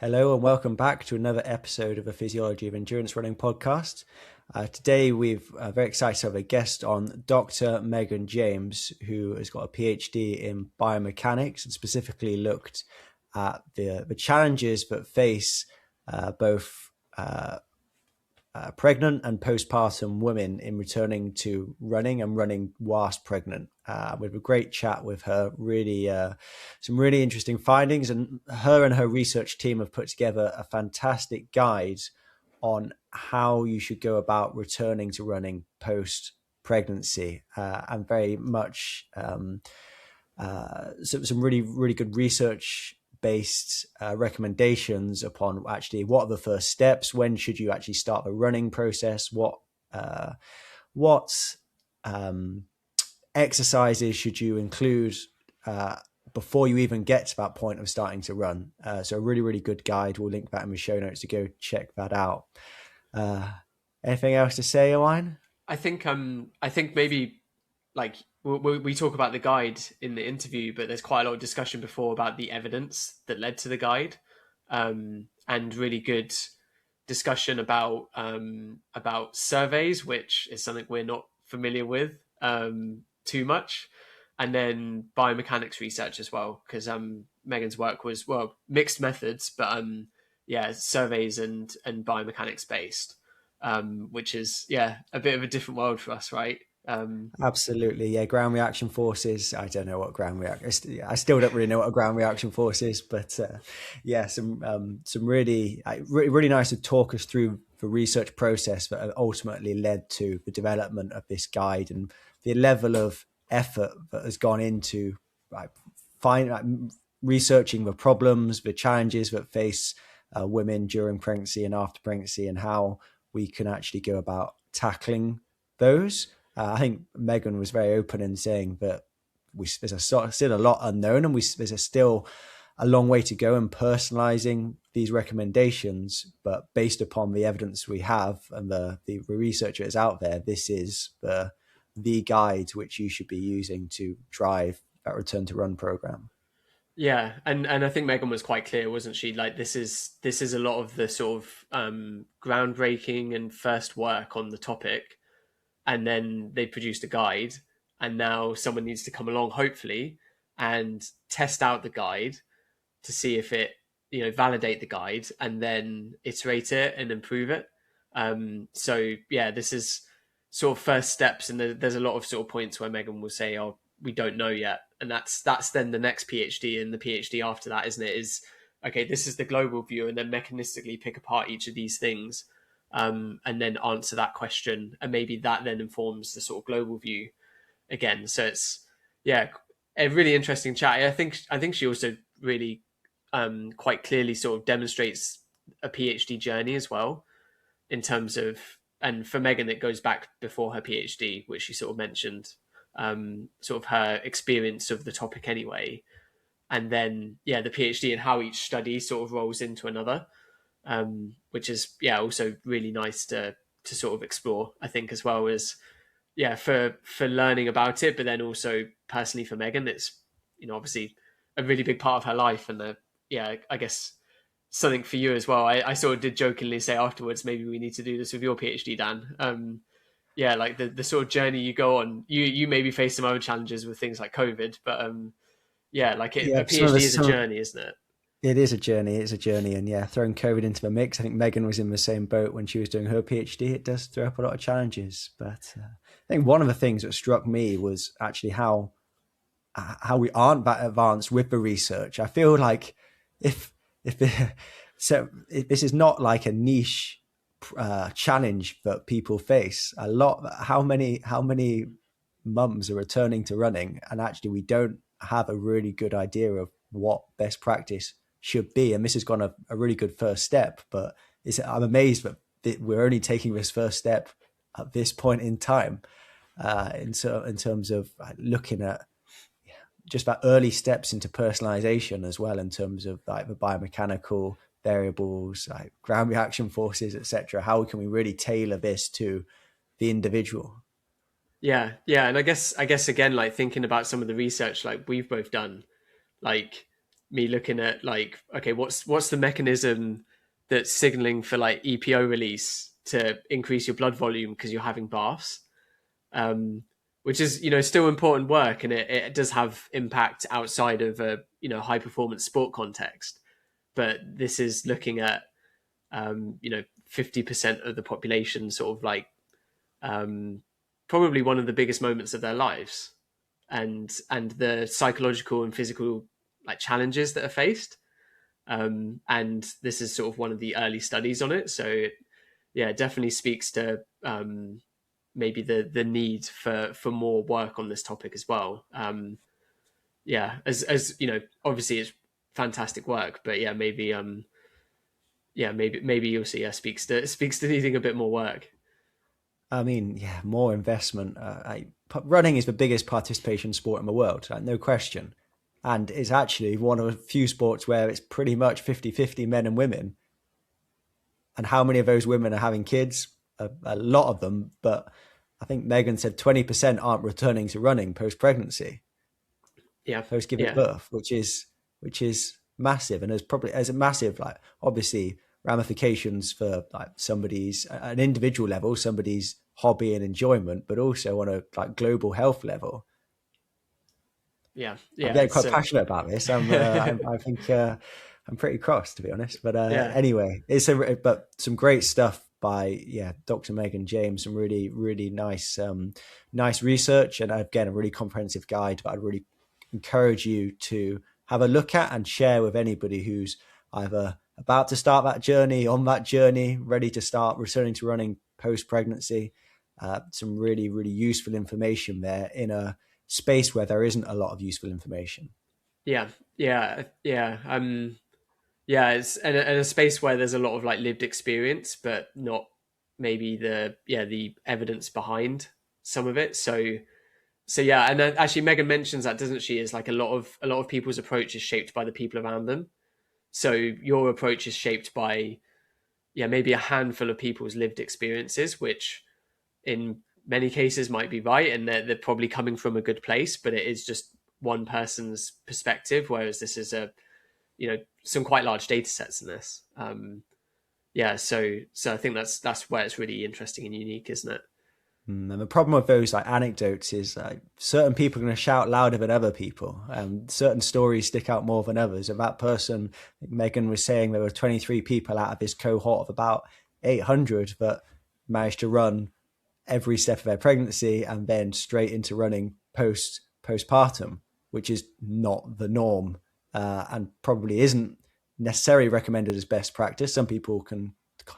Hello and welcome back to another episode of a Physiology of Endurance Running podcast. Today we've very excited to have a guest on, Dr. Megan James, who has got a PhD in biomechanics and specifically looked at the challenges that face both pregnant and postpartum women in returning to running and running whilst pregnant. We have a great chat with her, really some really interesting findings, and her research team have put together a fantastic guide on how you should go about returning to running post pregnancy, and very much some really good research based recommendations upon actually what are the first steps, when should you actually start the running process, what exercises should you include before you even get to that point of starting to run. So a really good guide. We'll link that in the show notes to go check that out. Anything else to say, Owain? I think maybe like we talk about the guide in the interview, but there's quite a lot of discussion before about the evidence that led to the guide, and really good discussion about surveys, which is something we're not familiar with too much, and then biomechanics research as well, because Megan's work was mixed methods, but surveys and biomechanics based, which is a bit of a different world for us, right? Absolutely, yeah. Ground reaction forces. I don't know what ground reaction. I still don't really know what a ground reaction force is, but some really nice to talk us through the research process that ultimately led to the development of this guide and the level of effort that has gone into researching the problems, the challenges that face women during pregnancy and after pregnancy, and how we can actually go about tackling those. I think Megan was very open in saying that there's still a lot unknown, and there's still a long way to go in personalizing these recommendations. But based upon the evidence we have and the research that is out there, this is the guide which you should be using to drive that return to run program. Yeah, and I think Megan was quite clear, wasn't she? Like this is a lot of the sort of groundbreaking and first work on the topic, and then they produced a guide, and now someone needs to come along, hopefully, and test out the guide to see if it, validate the guide, and then iterate it and improve it. So yeah, this is sort of first steps, and there's a lot of sort of points where Megan will say, "Oh, we don't know yet," and that's then the next PhD, and the PhD after that, isn't it? Is okay. This is the global view, and then mechanistically pick apart each of these things, and then answer that question, and maybe that then informs the sort of global view again. So it's a really interesting chat. I think she also really quite clearly sort of demonstrates a PhD journey as well, in terms of, and for Megan it goes back before her PhD, which she sort of mentioned, sort of her experience of the topic anyway, and then the PhD and how each study sort of rolls into another. Which is also really nice to sort of explore, I think, as well as for learning about it, but then also personally for Megan, it's obviously a really big part of her life, and I guess something for you as well. I sort of did jokingly say afterwards, maybe we need to do this with your PhD, Dan. Like the sort of journey you go on, you maybe face some other challenges with things like COVID, but a PhD is a journey, isn't it? It is a journey. It's a journey. And throwing COVID into the mix, I think Megan was in the same boat when she was doing her PhD. It does throw up a lot of challenges. But I think one of the things that struck me was actually how we aren't that advanced with the research. I feel like if this is not like a niche challenge that people face a lot. How many mums are returning to running, and actually we don't have a really good idea of what best practice should be. And this has gone a really good first step, but I'm amazed that we're only taking this first step at this point in time, in terms of looking at just that early steps into personalization as well, in terms of like the biomechanical variables, like ground reaction forces, etc. How can we really tailor this to the individual? Yeah, and I guess again, like thinking about some of the research like we've both done, like me looking at like, okay, what's the mechanism that's signaling for like EPO release to increase your blood volume because you're having baths, which is, you know, still important work, and it does have impact outside of a, you know, high performance sport context. But this is looking at, you know, 50% of the population sort of like, um, probably one of the biggest moments of their lives, and the psychological and physical like challenges that are faced. And this is sort of one of the early studies on it. So yeah, it definitely speaks to, maybe the need for more work on this topic as well. Yeah, as you know, obviously it's fantastic work, but yeah, maybe maybe you'll see, yeah, speaks to needing a bit more work. I mean, yeah, more investment. Running is the biggest participation sport in the world, no question. And it's actually one of a few sports where it's pretty much 50-50 men and women. And how many of those women are having kids? A lot of them. But I think Megan said 20% aren't returning to running post-pregnancy, Yeah, post-giving yeah, birth, which is massive. And there's probably as a massive, like, obviously ramifications for like somebody's an individual level, somebody's hobby and enjoyment, but also on a like global health level. yeah, I'm yeah. getting It's quite passionate about this. I think I'm pretty cross, to be honest. But yeah, anyway, but some great stuff by Dr. Megan James. Some really really nice research, and again a really comprehensive guide. But I'd really encourage you to have a look at and share with anybody who's either about to start that journey, on that journey, ready to start returning to running post pregnancy. Some really really useful information there in a space where there isn't a lot of useful information. yeah, yeah, yeah. Yeah, it's and a space where there's a lot of like lived experience, but not maybe the evidence behind some of it. So yeah, and then actually Megan mentions that, doesn't she? Is like a lot of people's approach is shaped by the people around them. So your approach is shaped by, yeah, maybe a handful of people's lived experiences, which in many cases might be right, and they're probably coming from a good place, but it is just one person's perspective. Whereas this is a, you know, some quite large data sets in this. Yeah, so I think that's where it's really interesting and unique, isn't it? And the problem with those like anecdotes is certain people are going to shout louder than other people. Certain stories stick out more than others. And that person, like Megan was saying, there were 23 people out of this cohort of about 800 that managed to run every step of their pregnancy and then straight into running postpartum, which is not the norm, and probably isn't necessarily recommended as best practice. Some people can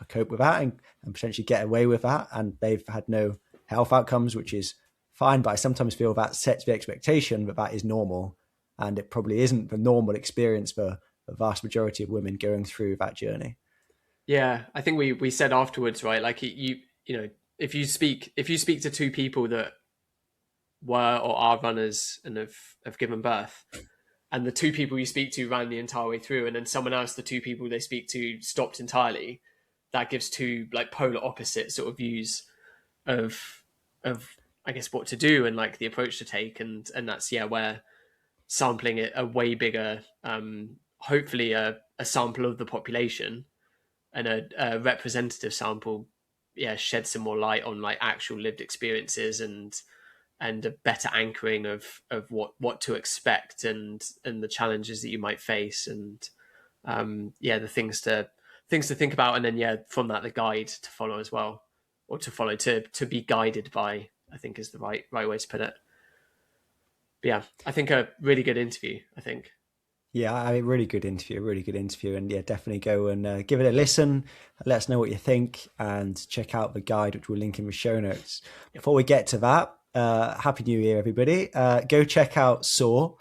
cope with that and potentially get away with that, and they've had no health outcomes, which is fine. But I sometimes feel that sets the expectation that that is normal, and it probably isn't the normal experience for the vast majority of women going through that journey. Yeah, I think we said afterwards, right? Like you know, if you speak to two people that were or are runners and have given birth, and the two people you speak to ran the entire way through, and then someone else, the two people they speak to, stopped entirely, that gives two like polar opposite sort of views of I guess what to do and like the approach to take, and that's, yeah, where sampling it a way bigger, hopefully a sample of the population and a representative sample, yeah, shed some more light on like actual lived experiences, and a better anchoring of what to expect, and the challenges that you might face, and yeah, the things to think about, and then yeah, from that the guide to follow as well, or to follow, to be guided by, I think is the right way to put it. But yeah, I think a really good interview, I think. Yeah, I mean, really good interview, and yeah, definitely go and give it a listen. Let us know what you think, and check out the guide, which we'll link in the show notes. Yep. Before we get to that, Happy New Year, everybody! Go check out Saw.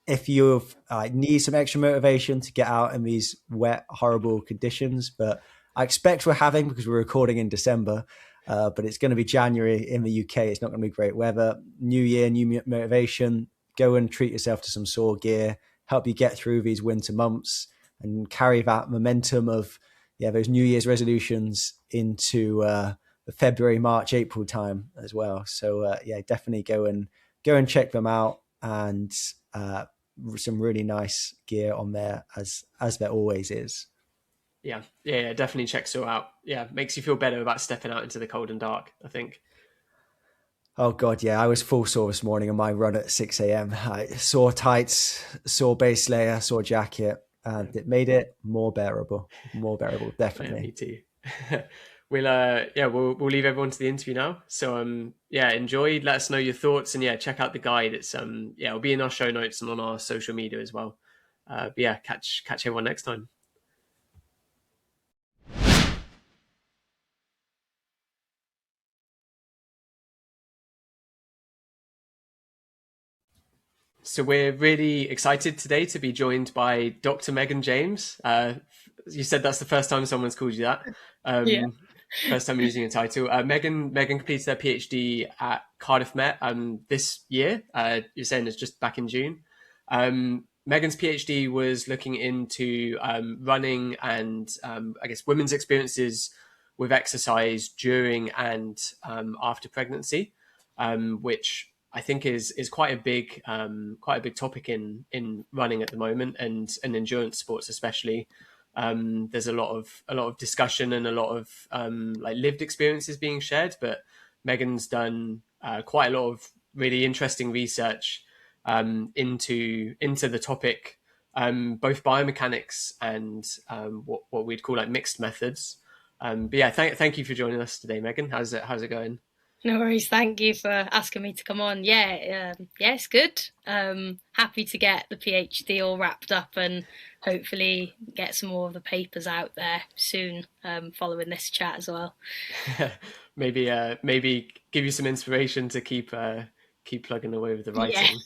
If you need some extra motivation to get out in these wet, horrible conditions, but I expect we're having, because we're recording in December. But it's going to be January in the UK. It's not going to be great weather. New year, new motivation. Go and treat yourself to some Saw gear. Help you get through these winter months and carry that momentum of those New Year's resolutions into the February, March, April time as well. So definitely go and check them out, and some really nice gear on there, as there always is. Yeah, definitely checks her out. Yeah, makes you feel better about stepping out into the cold and dark, I think. Oh God, yeah, I was full sore this morning on my run at 6 a.m. Sore tights, sore base layer, sore jacket, and it made it more bearable, Yeah, me definitely. too. We'll leave everyone to the interview now. So enjoy. Let us know your thoughts, and check out the guide. It's it'll be in our show notes and on our social media as well. But yeah, catch everyone next time. So we're really excited today to be joined by Dr. Megan James. You said that's the first time someone's called you that. Yeah. First time using a title. Megan completed her PhD at Cardiff Met this year. You're saying it's just back in June. Megan's PhD was looking into running and I guess women's experiences with exercise during and after pregnancy, which I think is quite a big topic in running at the moment, and endurance sports especially. There's a lot of discussion and a lot of like lived experiences being shared. But Megan's done quite a lot of really interesting research into the topic, both biomechanics and what we'd call like mixed methods. But yeah, thank you for joining us today, Megan. How's it going? No worries. Thank you for asking me to come on. Yeah, it's good. Happy to get the PhD all wrapped up and hopefully get some more of the papers out there soon, following this chat as well. Maybe give you some inspiration to keep plugging away with the writing.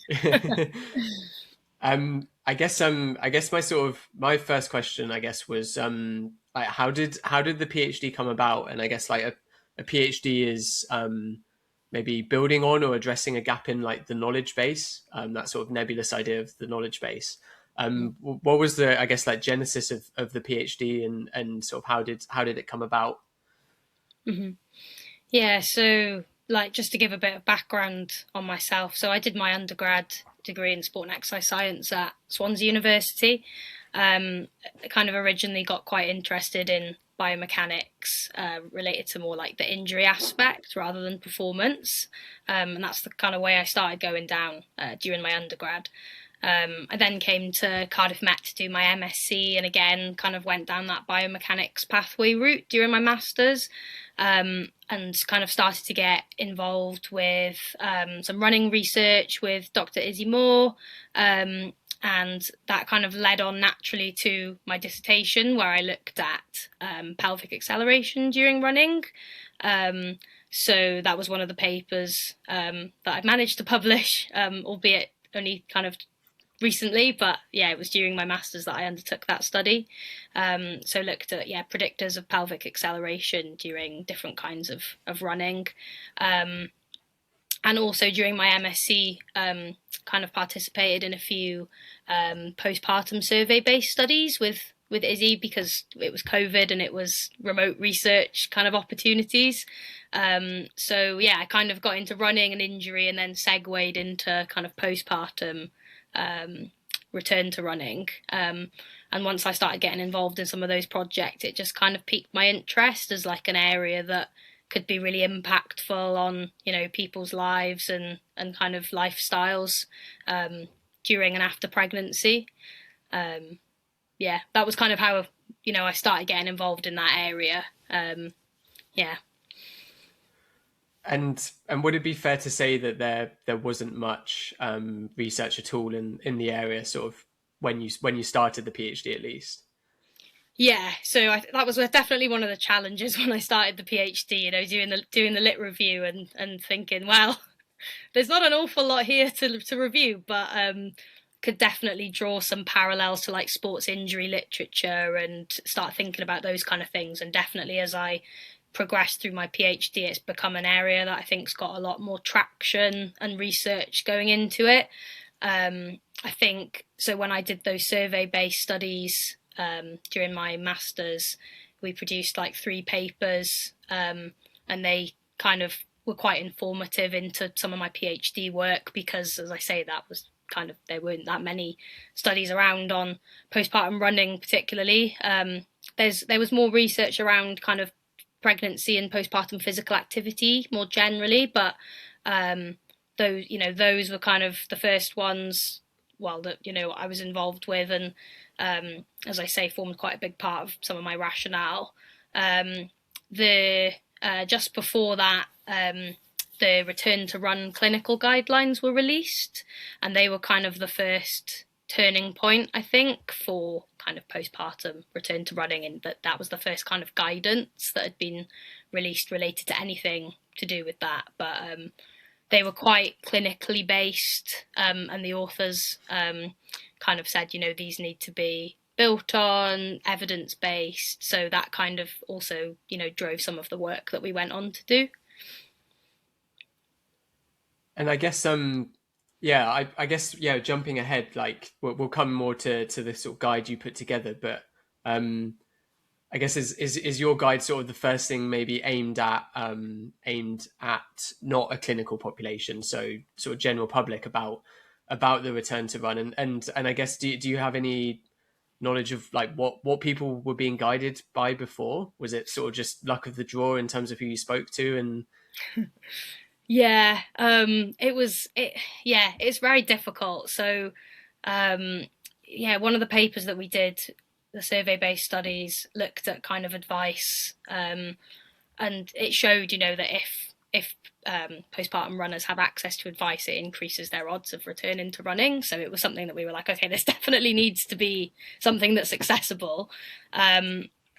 Yeah. I guess my first question was like how did the PhD come about? And I guess like a PhD is maybe building on or addressing a gap in like the knowledge base, that sort of nebulous idea of the knowledge base. What was the, I guess, like genesis of the PhD, and sort of how did it come about? Mm-hmm. Yeah, so like just to give a bit of background on myself. So I did my undergrad degree in sport and exercise science at Swansea University. I kind of originally got quite interested in biomechanics related to more like the injury aspect rather than performance. And that's the kind of way I started going down during my undergrad. I then came to Cardiff Met to do my MSc, and again kind of went down that biomechanics pathway route during my masters, and kind of started to get involved with some running research with Dr. Izzy Moore, and that kind of led on naturally to my dissertation, where I looked at pelvic acceleration during running. So that was one of the papers that I've managed to publish, albeit only kind of recently, but yeah, it was during my masters that I undertook that study. So looked at predictors of pelvic acceleration during different kinds of running, and also during my MSc, kind of participated in a few post-partum survey-based studies with Izzy, because it was COVID and it was remote research kind of opportunities. So yeah, I kind of got into running and injury, and then segued into kind of postpartum return to running. And once I started getting involved in some of those projects, it just kind of piqued my interest as like an area that could be really impactful on, people's lives and kind of lifestyles during and after pregnancy. That was kind of how, I started getting involved in that area. Yeah. And would it be fair to say that there wasn't much research at all in the area, sort of when you started the PhD, at least? Yeah, so that was definitely one of the challenges when I started the PhD. Doing the lit review and thinking, well, there's not an awful lot here to review, but could definitely draw some parallels to like sports injury literature and start thinking about those kind of things. And definitely as I progressed through my PhD, it's become an area that I think's got a lot more traction and research going into it. I think so. When I did those survey-based studies during my masters, we produced like 3 papers, and they kind of were quite informative into some of my PhD work, because, as I say, that was there weren't that many studies around on postpartum running particularly. There was more research around kind of pregnancy and postpartum physical activity more generally, but those were kind of the first ones, that I was involved with, and as I say, formed quite a big part of some of my rationale. Just before that, the Return to Run clinical guidelines were released, and they were kind of the first turning point, I think, for kind of postpartum return to running, and that was the first kind of guidance that had been released related to anything to do with that. But they were quite clinically based, and the authors kind of said, these need to be built on evidence-based. So that kind of also, drove some of the work that we went on to do. And I guess, I guess, jumping ahead, like we'll come more to the sort of guide you put together, but I guess is your guide sort of the first thing maybe aimed at not a clinical population, so sort of general public about the return to run, and I guess do you have any knowledge of like what people were being guided by before? Was it sort of just luck of the draw in terms of who you spoke to? And Yeah, it's very difficult. So, one of the papers that we did, the survey-based studies, looked at kind of advice, and it showed, that if postpartum runners have access to advice, it increases their odds of returning to running. So it was something that we were like, okay, this definitely needs to be something that's accessible.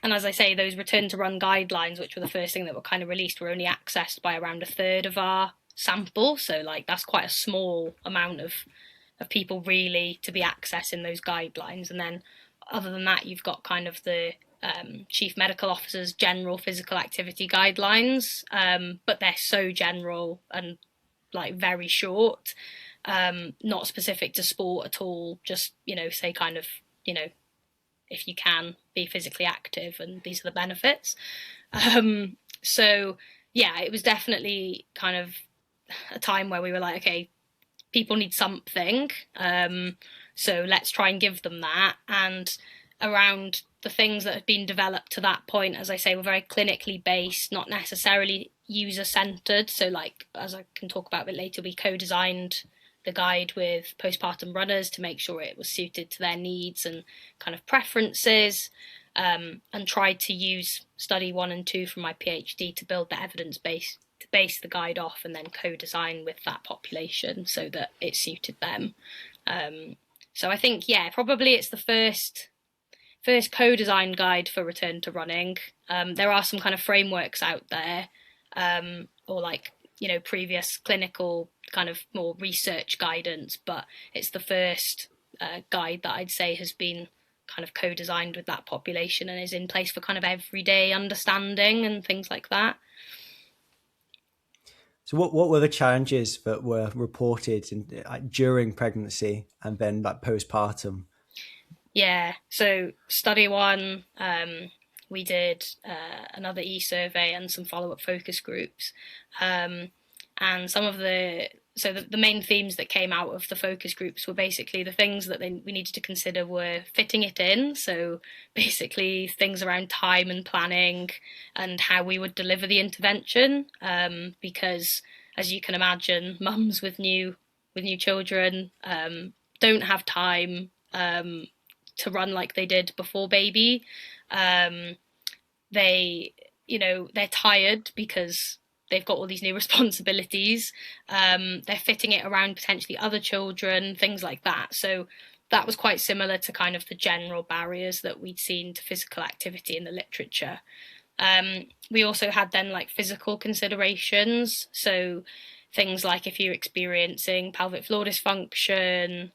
And as I say, those return to run guidelines, which were the first thing that were kind of released, were only accessed by around a third of our sample. So like that's quite a small amount of people really to be accessing those guidelines. And then other than that, you've got kind of the Chief Medical Officer's general physical activity guidelines, but they're so general and like very short, not specific to sport at all. Just, say kind of, if you can be physically active, and these are the benefits. So yeah, it was definitely kind of a time where we were like, okay, people need something, so let's try and give them that. And around the things that had been developed to that point, as I say, were very clinically based, not necessarily user-centered. So like, as I can talk about a bit later, we co-designed the guide with postpartum runners to make sure it was suited to their needs and kind of preferences, and tried to use study 1 and 2 from my PhD to build the evidence base to base the guide off, and then co-design with that population so that it suited them. So I think, probably it's the first co-designed guide for return to running. There are some kind of frameworks out there, or like, previous clinical kind of more research guidance, but it's the first guide that I'd say has been kind of co-designed with that population and is in place for kind of everyday understanding and things like that. So what were the challenges that were reported during pregnancy and then like postpartum? Yeah, so study 1, we did another e-survey and some follow-up focus groups. And some of the main themes that came out of the focus groups were basically the things that we needed to consider were fitting it in. So basically things around time and planning and how we would deliver the intervention. Because as you can imagine, mums with new children don't have time to run like they did before baby. They're tired because they've got all these new responsibilities. They're fitting it around potentially other children, things like that. So that was quite similar to kind of the general barriers that we'd seen to physical activity in the literature. We also had then like physical considerations. So things like if you're experiencing pelvic floor dysfunction,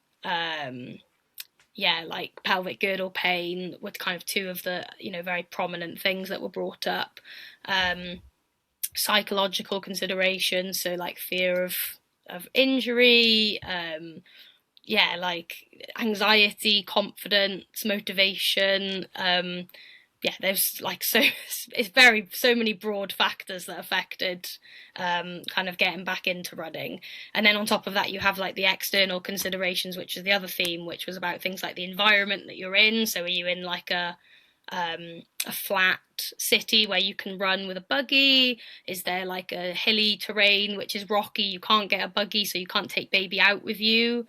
like pelvic girdle pain were kind of two of the, very prominent things that were brought up. Psychological considerations, so like fear of injury, like anxiety, confidence, motivation, there's like so many broad factors that affected kind of getting back into running. And then on top of that, you have like the external considerations, which is the other theme, which was about things like the environment that you're in. So are you in like a flat city where you can run with a buggy? Is there like a hilly terrain which is rocky, you can't get a buggy, so you can't take baby out with you?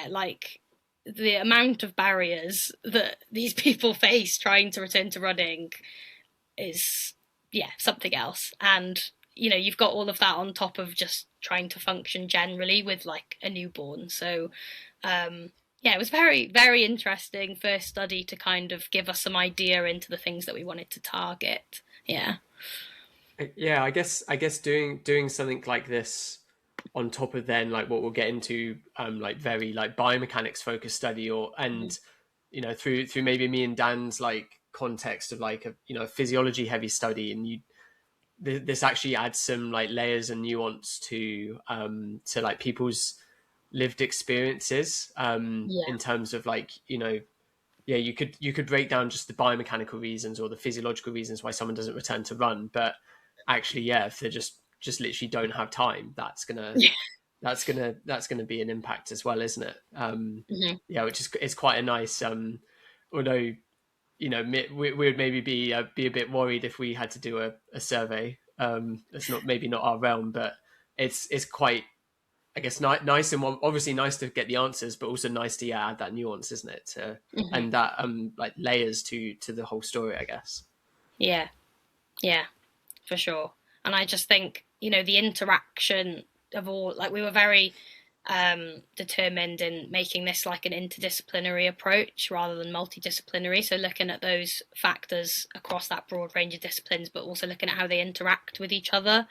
Like the amount of barriers that these people face trying to return to running is something else. And you've got all of that on top of just trying to function generally with like a newborn. So it was very, very interesting first study to kind of give us some idea into the things that we wanted to target. I guess doing something like this on top of then like what we'll get into like very like biomechanics focused study, or through maybe me and Dan's like context of like a physiology heavy study, and this actually adds some like layers and nuance to like people's lived experiences in terms of like you could break down just the biomechanical reasons or the physiological reasons why someone doesn't return to run, but actually if they just literally don't have time, that's gonna be an impact as well, isn't it? Which is, it's quite a nice although we would maybe be a bit worried if we had to do a survey. It's not our realm, but it's quite, I guess, nice, and obviously nice to get the answers, but also nice to add that nuance, isn't it? And that like layers to the whole story, I guess. Yeah, for sure. And I just think the interaction of all, like, we were very determined in making this like an interdisciplinary approach rather than multidisciplinary. So looking at those factors across that broad range of disciplines, but also looking at how they interact with each other.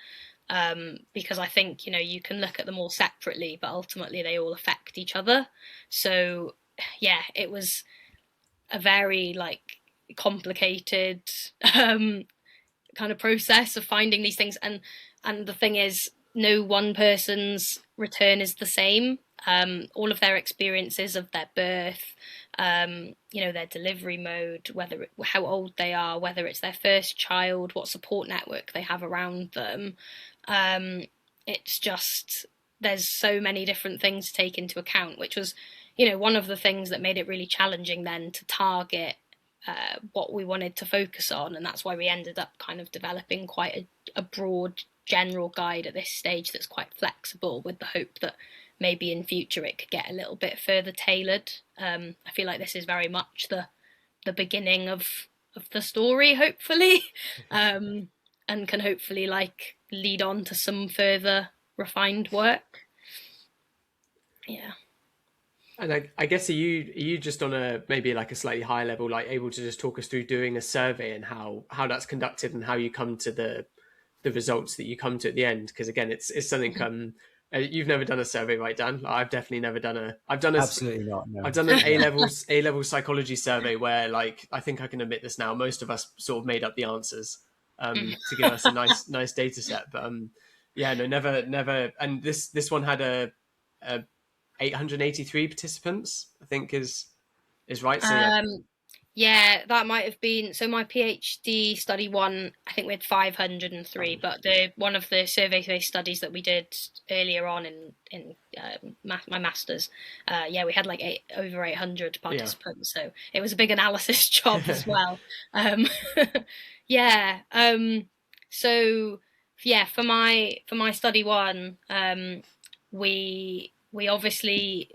Because I think, you can look at them all separately, but ultimately they all affect each other. So it was a very like complicated kind of process of finding these things. And the thing is, no one person's return is the same. All of their experiences of their birth, their delivery mode, how old they are, whether it's their first child, what support network they have around them. It's just, there's so many different things to take into account, which was, one of the things that made it really challenging then to target what we wanted to focus on. And that's why we ended up kind of developing quite a broad general guide at this stage that's quite flexible, with the hope that maybe in future it could get a little bit further tailored. I feel like this is very much the beginning of the story, hopefully, and can hopefully like lead on to some further refined work. And I guess are you just on a maybe like a slightly higher level, like able to just talk us through doing a survey and how that's conducted and how you come to the results that you come to at the end? Because again, it's something you've never done a survey, right, Dan? I've definitely never done absolutely not. No. I've done an A-level psychology survey where, like, I think I can admit this now, most of us sort of made up the answers to give us a nice data set. But never. And this one had a 883 participants, I think is right. So that might have been, so my PhD study one, I think we had 503, but one of the survey-based studies that we did earlier on in my master's, we had like over 800 participants, so it was a big analysis job as well. For my study one, we obviously,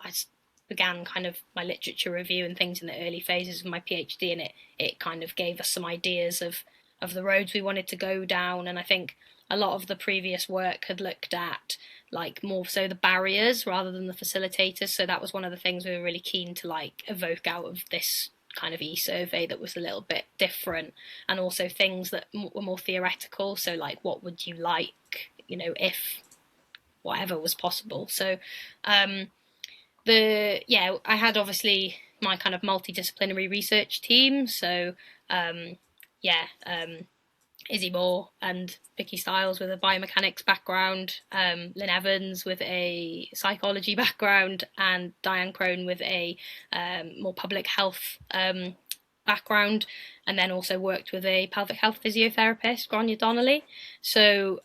I began kind of my literature review and things in the early phases of my PhD, and it kind of gave us some ideas of the roads we wanted to go down. And I think a lot of the previous work had looked at like more so the barriers rather than the facilitators. So that was one of the things we were really keen to like evoke out of this kind of e-survey that was a little bit different, and also things that were more theoretical. So like, what would you like, if whatever was possible. So I had obviously my kind of multidisciplinary research team. So Izzy Moore and Vicky Stiles with a biomechanics background, Lynn Evans with a psychology background, and Diane Crone with a more public health background, and then also worked with a pelvic health physiotherapist, Grania Donnelly. So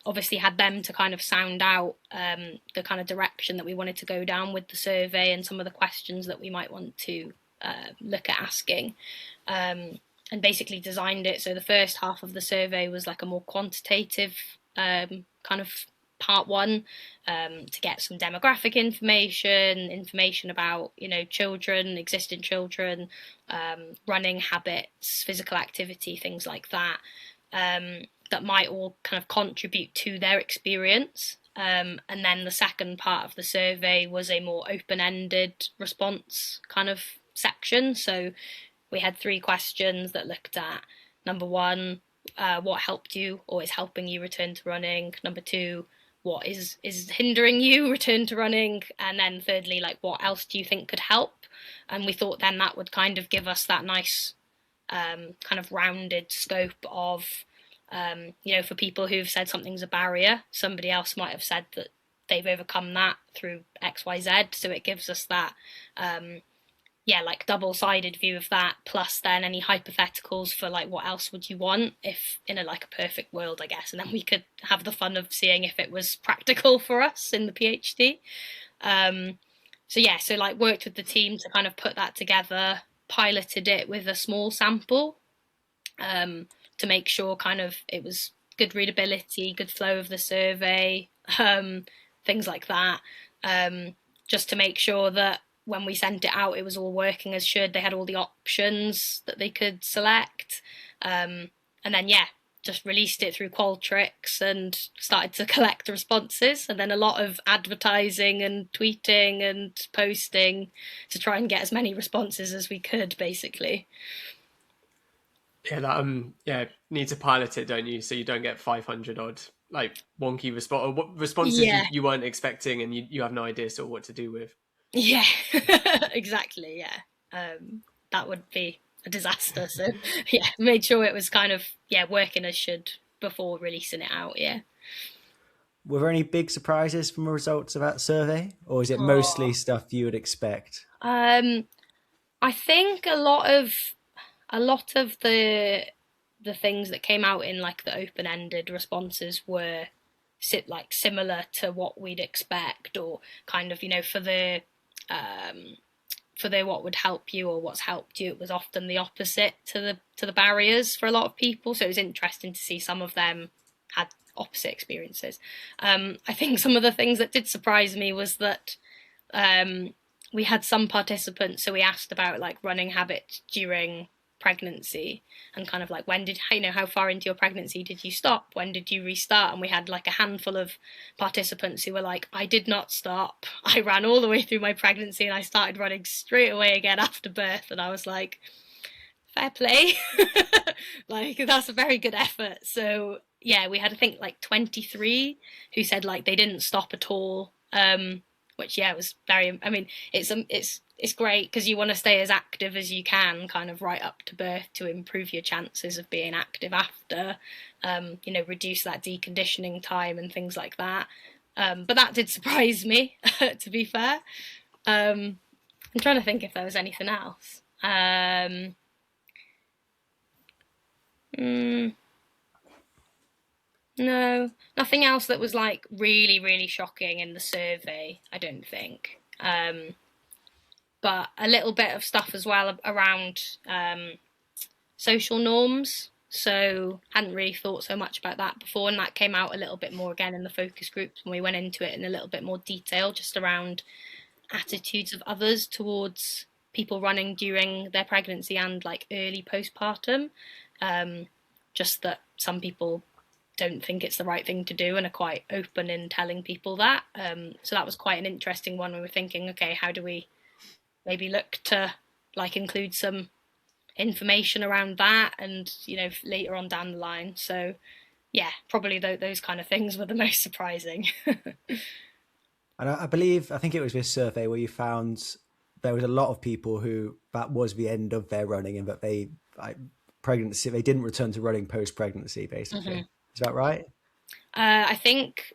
obviously had them to kind of sound out the kind of direction that we wanted to go down with the survey and some of the questions that we might want to look at asking. And basically designed it so the first half of the survey was like a more quantitative kind of part one, to get some demographic information about, you know, children, existing children, running habits, physical activity, things like that, that might all kind of contribute to their experience. And then the second part of the survey was a more open-ended response kind of section. So we had 3 questions that looked at, number 1, what helped you or is helping you return to running? Number 2, what is hindering you return to running? And then thirdly, like, what else do you think could help? And we thought then that would kind of give us that nice kind of rounded scope of, you know, for people who've said something's a barrier, somebody else might have said that they've overcome that through XYZ. So it gives us that like double-sided view of that, plus then any hypotheticals for like what else would you want if in a like a perfect world, I guess, and then we could have the fun of seeing if it was practical for us in the PhD. So like worked with the team to kind of put that together, piloted it with a small sample to make sure kind of it was good readability, good flow of the survey, things like that, just to make sure that when we sent it out, it was all working as should. They had all the options that they could select. And then, just released it through Qualtrics and started to collect responses. And then a lot of advertising and tweeting and posting to try and get as many responses as we could, basically. Yeah, need to pilot it, don't you? So you don't get 500 odd like wonky responses you weren't expecting, and you have no idea sort of what to do with. Yeah, exactly. Yeah, that would be a disaster. So made sure it was kind of working as should before releasing it out. Yeah. Were there any big surprises from the results of that survey, or is it mostly stuff you would expect? I think a lot of the things that came out in like the open-ended responses were similar to what we'd expect, or kind of, you know, for the what would help you or what's helped you, it was often the opposite to the barriers for a lot of people. So it was interesting to see some of them had opposite experiences. I think some of the things that did surprise me was that we had some participants, so we asked about like running habits during pregnancy and kind of like how far into your pregnancy did you stop, when did you restart? And we had like a handful of participants who were like, I did not stop, I ran all the way through my pregnancy and I started running straight away again after birth. And I was like, fair play. Like, that's a very good effort. So we had I think like 23 who said like they didn't stop at all, which was very, I mean, it's great because you want to stay as active as you can kind of right up to birth to improve your chances of being active after, reduce that deconditioning time and things like that. But that did surprise me, to be fair. I'm trying to think if there was anything else. No, nothing else that was like really, really shocking in the survey, I don't think. But a little bit of stuff as well around social norms. So hadn't really thought so much about that before, and that came out a little bit more again in the focus groups when we went into it in a little bit more detail, just around attitudes of others towards people running during their pregnancy and like early postpartum. Just that some people don't think it's the right thing to do and are quite open in telling people that. So that was quite an interesting one. We were thinking, okay, how do we maybe look to like include some information around that, and later on down the line. So probably those kind of things were the most surprising. And I think it was this survey where you found there was a lot of people who that was the end of their running, and that they didn't return to running post-pregnancy, basically. Mm-hmm. Is that right? I think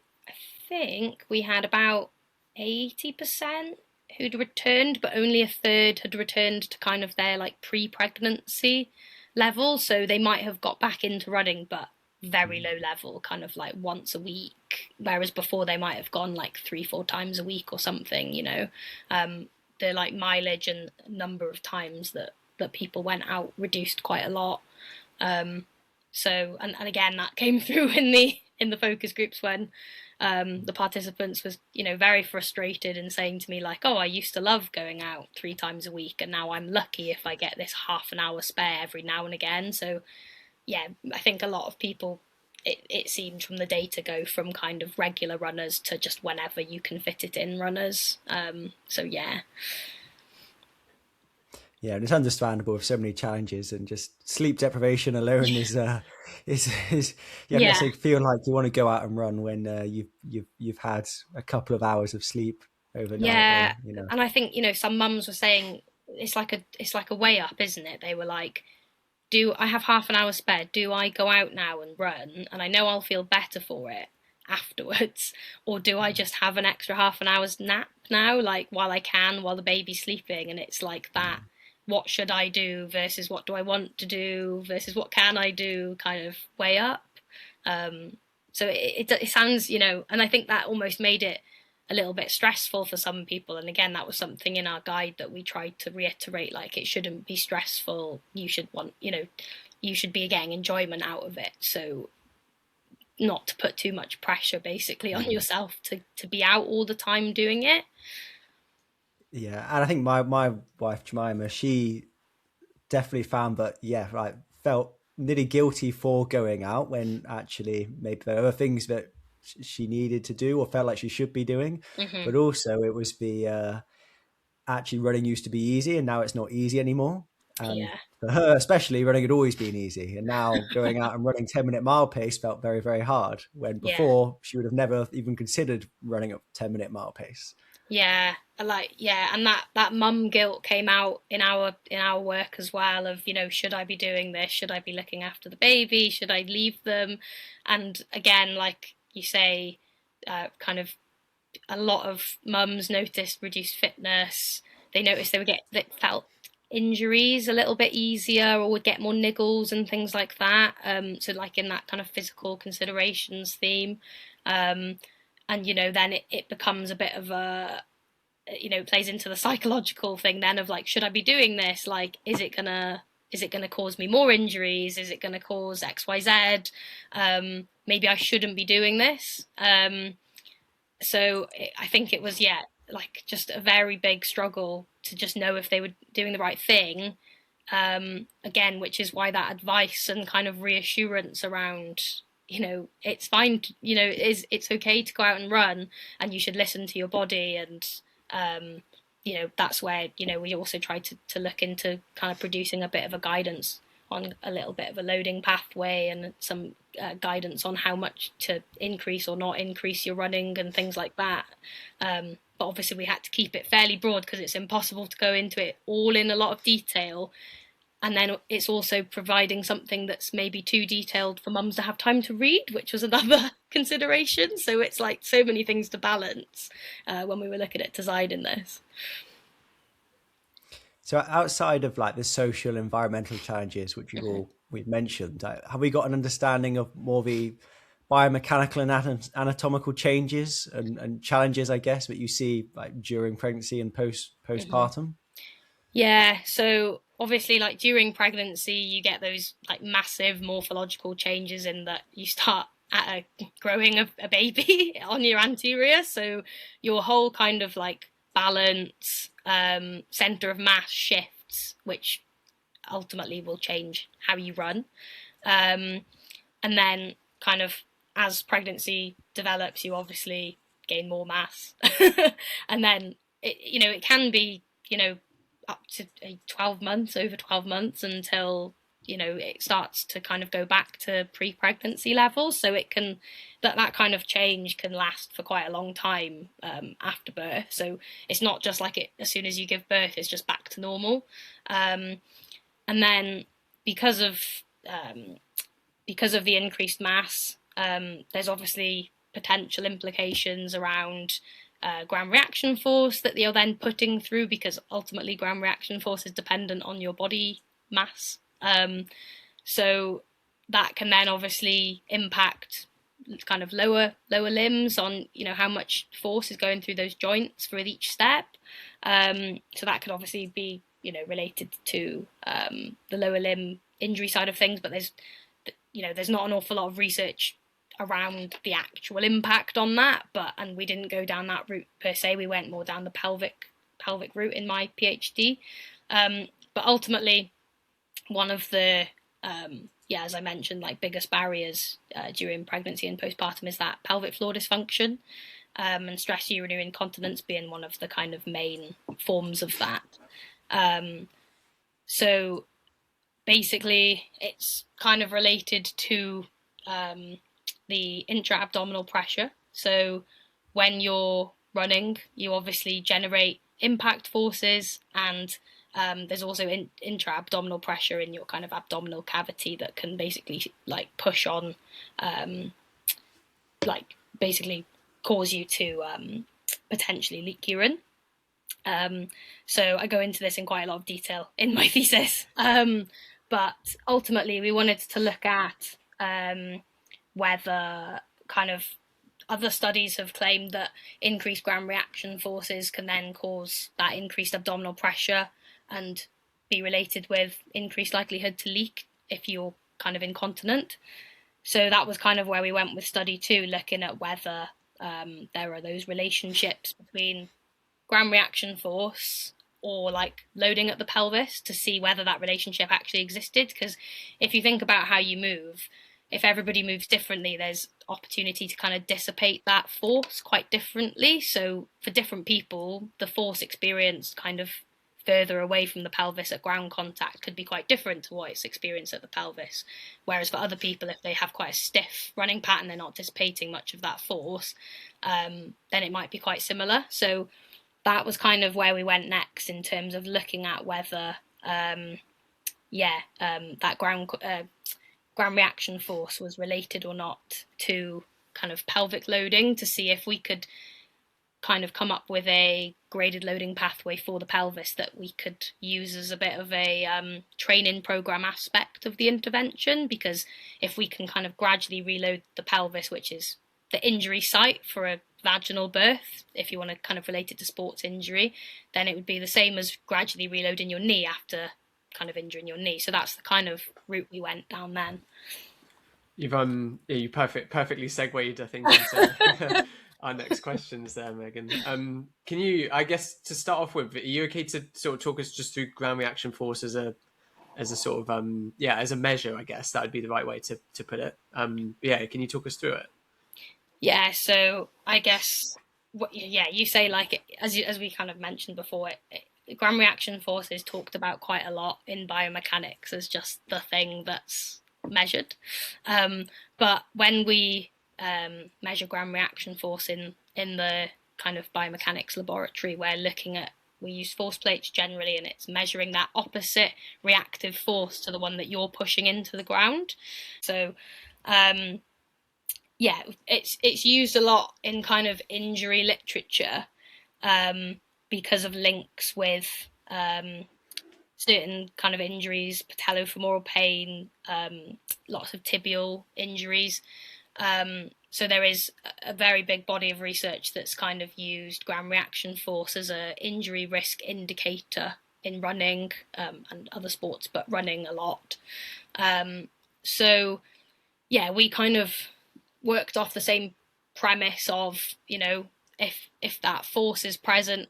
we had about 80% who'd returned, but only a third had returned to kind of their like pre-pregnancy level. So they might have got back into running, but very low level, kind of like once a week, whereas before they might have gone like 3-4 times a week or something, you know. The like mileage and number of times that people went out reduced quite a lot. So and again that came through in the focus groups when the participants was, you know, very frustrated and saying to me like, oh, I used to love going out 3 times a week and now I'm lucky if I get this half an hour spare every now and again. So yeah, I think a lot of people, it seems from the data, go from kind of regular runners to just whenever you can fit it in runners. So yeah. Yeah, and it's understandable with so many challenges, and just sleep deprivation alone is you don't necessarily feel like you want to go out and run when you've had a couple of hours of sleep overnight. Yeah, or, you know. and I think, you know, some mums were saying it's like a way up, isn't it? They were like, do I have half an hour spare? Do I go out now and run? And I know I'll feel better for it afterwards, or do I just have an extra half an hour's nap now, like while I can, while the baby's sleeping? And it's like that. What should I do versus what do I want to do versus what can I do kind of way up. So it sounds, you know, and I think that almost made it a little bit stressful for some people. And again, that was something in our guide that we tried to reiterate, like it shouldn't be stressful. You should want, you know, you should be getting enjoyment out of it. So not to put too much pressure basically on yourself to be out all the time doing it. Yeah, and I think my wife Jemima, she definitely found that, yeah, right, felt nearly guilty for going out when actually maybe there were things that she needed to do or felt like she should be doing. But also it was actually running used to be easy and now it's not easy anymore. And for her especially, running had always been easy, and now going out and running 10-minute mile pace felt very, very hard, when before she would have never even considered running a 10-minute mile pace. Yeah, and that mum guilt came out in our work as well, of, you know, should I be doing this? Should I be looking after the baby? Should I leave them? And again, like you say, kind of a lot of mums noticed reduced fitness. They noticed they felt injuries a little bit easier, or would get more niggles and things like that. So like in that kind of physical considerations theme. And, you know, then it becomes a bit of a, you know, plays into the psychological thing then of like, should I be doing this? Like, is it gonna cause me more injuries? Is it gonna cause XYZ? Maybe I shouldn't be doing this. So I think it was, like just a very big struggle to just know if they were doing the right thing. Again, which is why that advice and kind of reassurance around, you know, it's fine to, you know, it's okay to go out and run, and you should listen to your body. And you know, that's where, you know, we also try to look into kind of producing a bit of a guidance on a little bit of a loading pathway, and some guidance on how much to increase or not increase your running and things like that. But obviously we had to keep it fairly broad because it's impossible to go into it all in a lot of detail. And then it's also providing something that's maybe too detailed for mums to have time to read, which was another consideration. So it's like so many things to balance when we were looking at designing this. So outside of like the social environmental challenges, which we've mentioned, have we got an understanding of more the biomechanical and anatomical changes and challenges, I guess, that you see like during pregnancy and postpartum? Yeah, so obviously like during pregnancy you get those like massive morphological changes in that you start growing a baby on your anterior, so your whole kind of like balance, center of mass shifts, which ultimately will change how you run. And then kind of as pregnancy develops, you obviously gain more mass. And then it can be, up to 12 months, over 12 months, until it starts to kind of go back to pre-pregnancy levels. So it can, that kind of change can last for quite a long time after birth. So it's not just like it as soon as you give birth it's just back to normal. And then because of the increased mass, there's obviously potential implications around ground reaction force that you're then putting through, because ultimately ground reaction force is dependent on your body mass. So that can then obviously impact kind of lower limbs on, you know, how much force is going through those joints for each step. So that could obviously be, you know, related to the lower limb injury side of things, but there's not an awful lot of research around the actual impact on that. And we didn't go down that route per se. We went more down the pelvic route in my PhD. But ultimately, one of the as I mentioned, like biggest barriers during pregnancy and postpartum is that pelvic floor dysfunction, and stress urinary incontinence being one of the kind of main forms of that. So basically, it's kind of related to the intra-abdominal pressure. So when you're running, you obviously generate impact forces, and there's also intra-abdominal pressure in your kind of abdominal cavity that can basically like push on, like basically cause you to potentially leak urine. So I go into this in quite a lot of detail in my thesis. But ultimately we wanted to look at whether kind of other studies have claimed that increased ground reaction forces can then cause that increased abdominal pressure and be related with increased likelihood to leak if you're kind of incontinent. So that was kind of where we went with study 2, looking at whether there are those relationships between ground reaction force or like loading at the pelvis, to see whether that relationship actually existed. Because if you think about how you move, if everybody moves differently, there's opportunity to kind of dissipate that force quite differently. So for different people, the force experienced kind of further away from the pelvis at ground contact could be quite different to what it's experienced at the pelvis. Whereas for other people, if they have quite a stiff running pattern, they're not dissipating much of that force, then it might be quite similar. So that was kind of where we went next in terms of looking at whether that ground reaction force was related or not to kind of pelvic loading, to see if we could kind of come up with a graded loading pathway for the pelvis that we could use as a bit of a training program aspect of the intervention. Because if we can kind of gradually reload the pelvis, which is the injury site for a vaginal birth, if you want to kind of relate it to sports injury, then it would be the same as gradually reloading your knee after kind of injuring your knee. So that's the kind of route we went down then. You perfectly segued, I think, into our next questions there, Megan. Can you, I guess, to start off with, are you okay to sort of talk us just through ground reaction force as a sort of as a measure? I guess that would be the right way to put it. Can you talk us through it? Yeah, so I guess you say, like, as we kind of mentioned before, ground reaction force is talked about quite a lot in biomechanics as just the thing that's measured. But when we measure ground reaction force in the kind of biomechanics laboratory, we use force plates generally, and it's measuring that opposite reactive force to the one that you're pushing into the ground. So it's used a lot in kind of injury literature because of links with certain kind of injuries, patellofemoral pain, lots of tibial injuries. So there is a very big body of research that's kind of used ground reaction force as an injury risk indicator in running and other sports, but running a lot. We kind of worked off the same premise of, you know, if that force is present,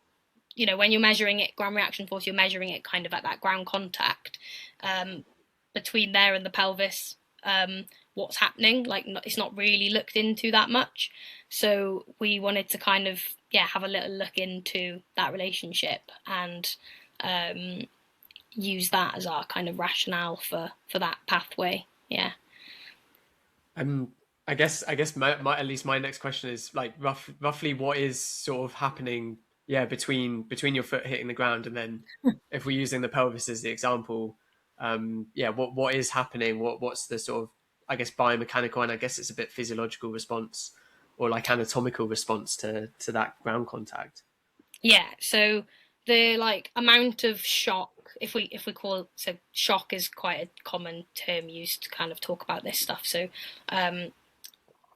you know, when you're measuring it, ground reaction force, you're measuring it kind of at that ground contact between there and the pelvis. What's happening, like, it's not really looked into that much. So we wanted to kind of have a little look into that relationship and use that as our kind of rationale for that pathway. I guess my at least my next question is, like, roughly what is sort of happening between your foot hitting the ground, and then if we're using the pelvis as the example, what is happening, what's the sort of, I guess, biomechanical, and I guess it's a bit physiological response like anatomical response to that ground contact? Yeah, so the like amount of shock, if we call, so shock is quite a common term used to kind of talk about this stuff. So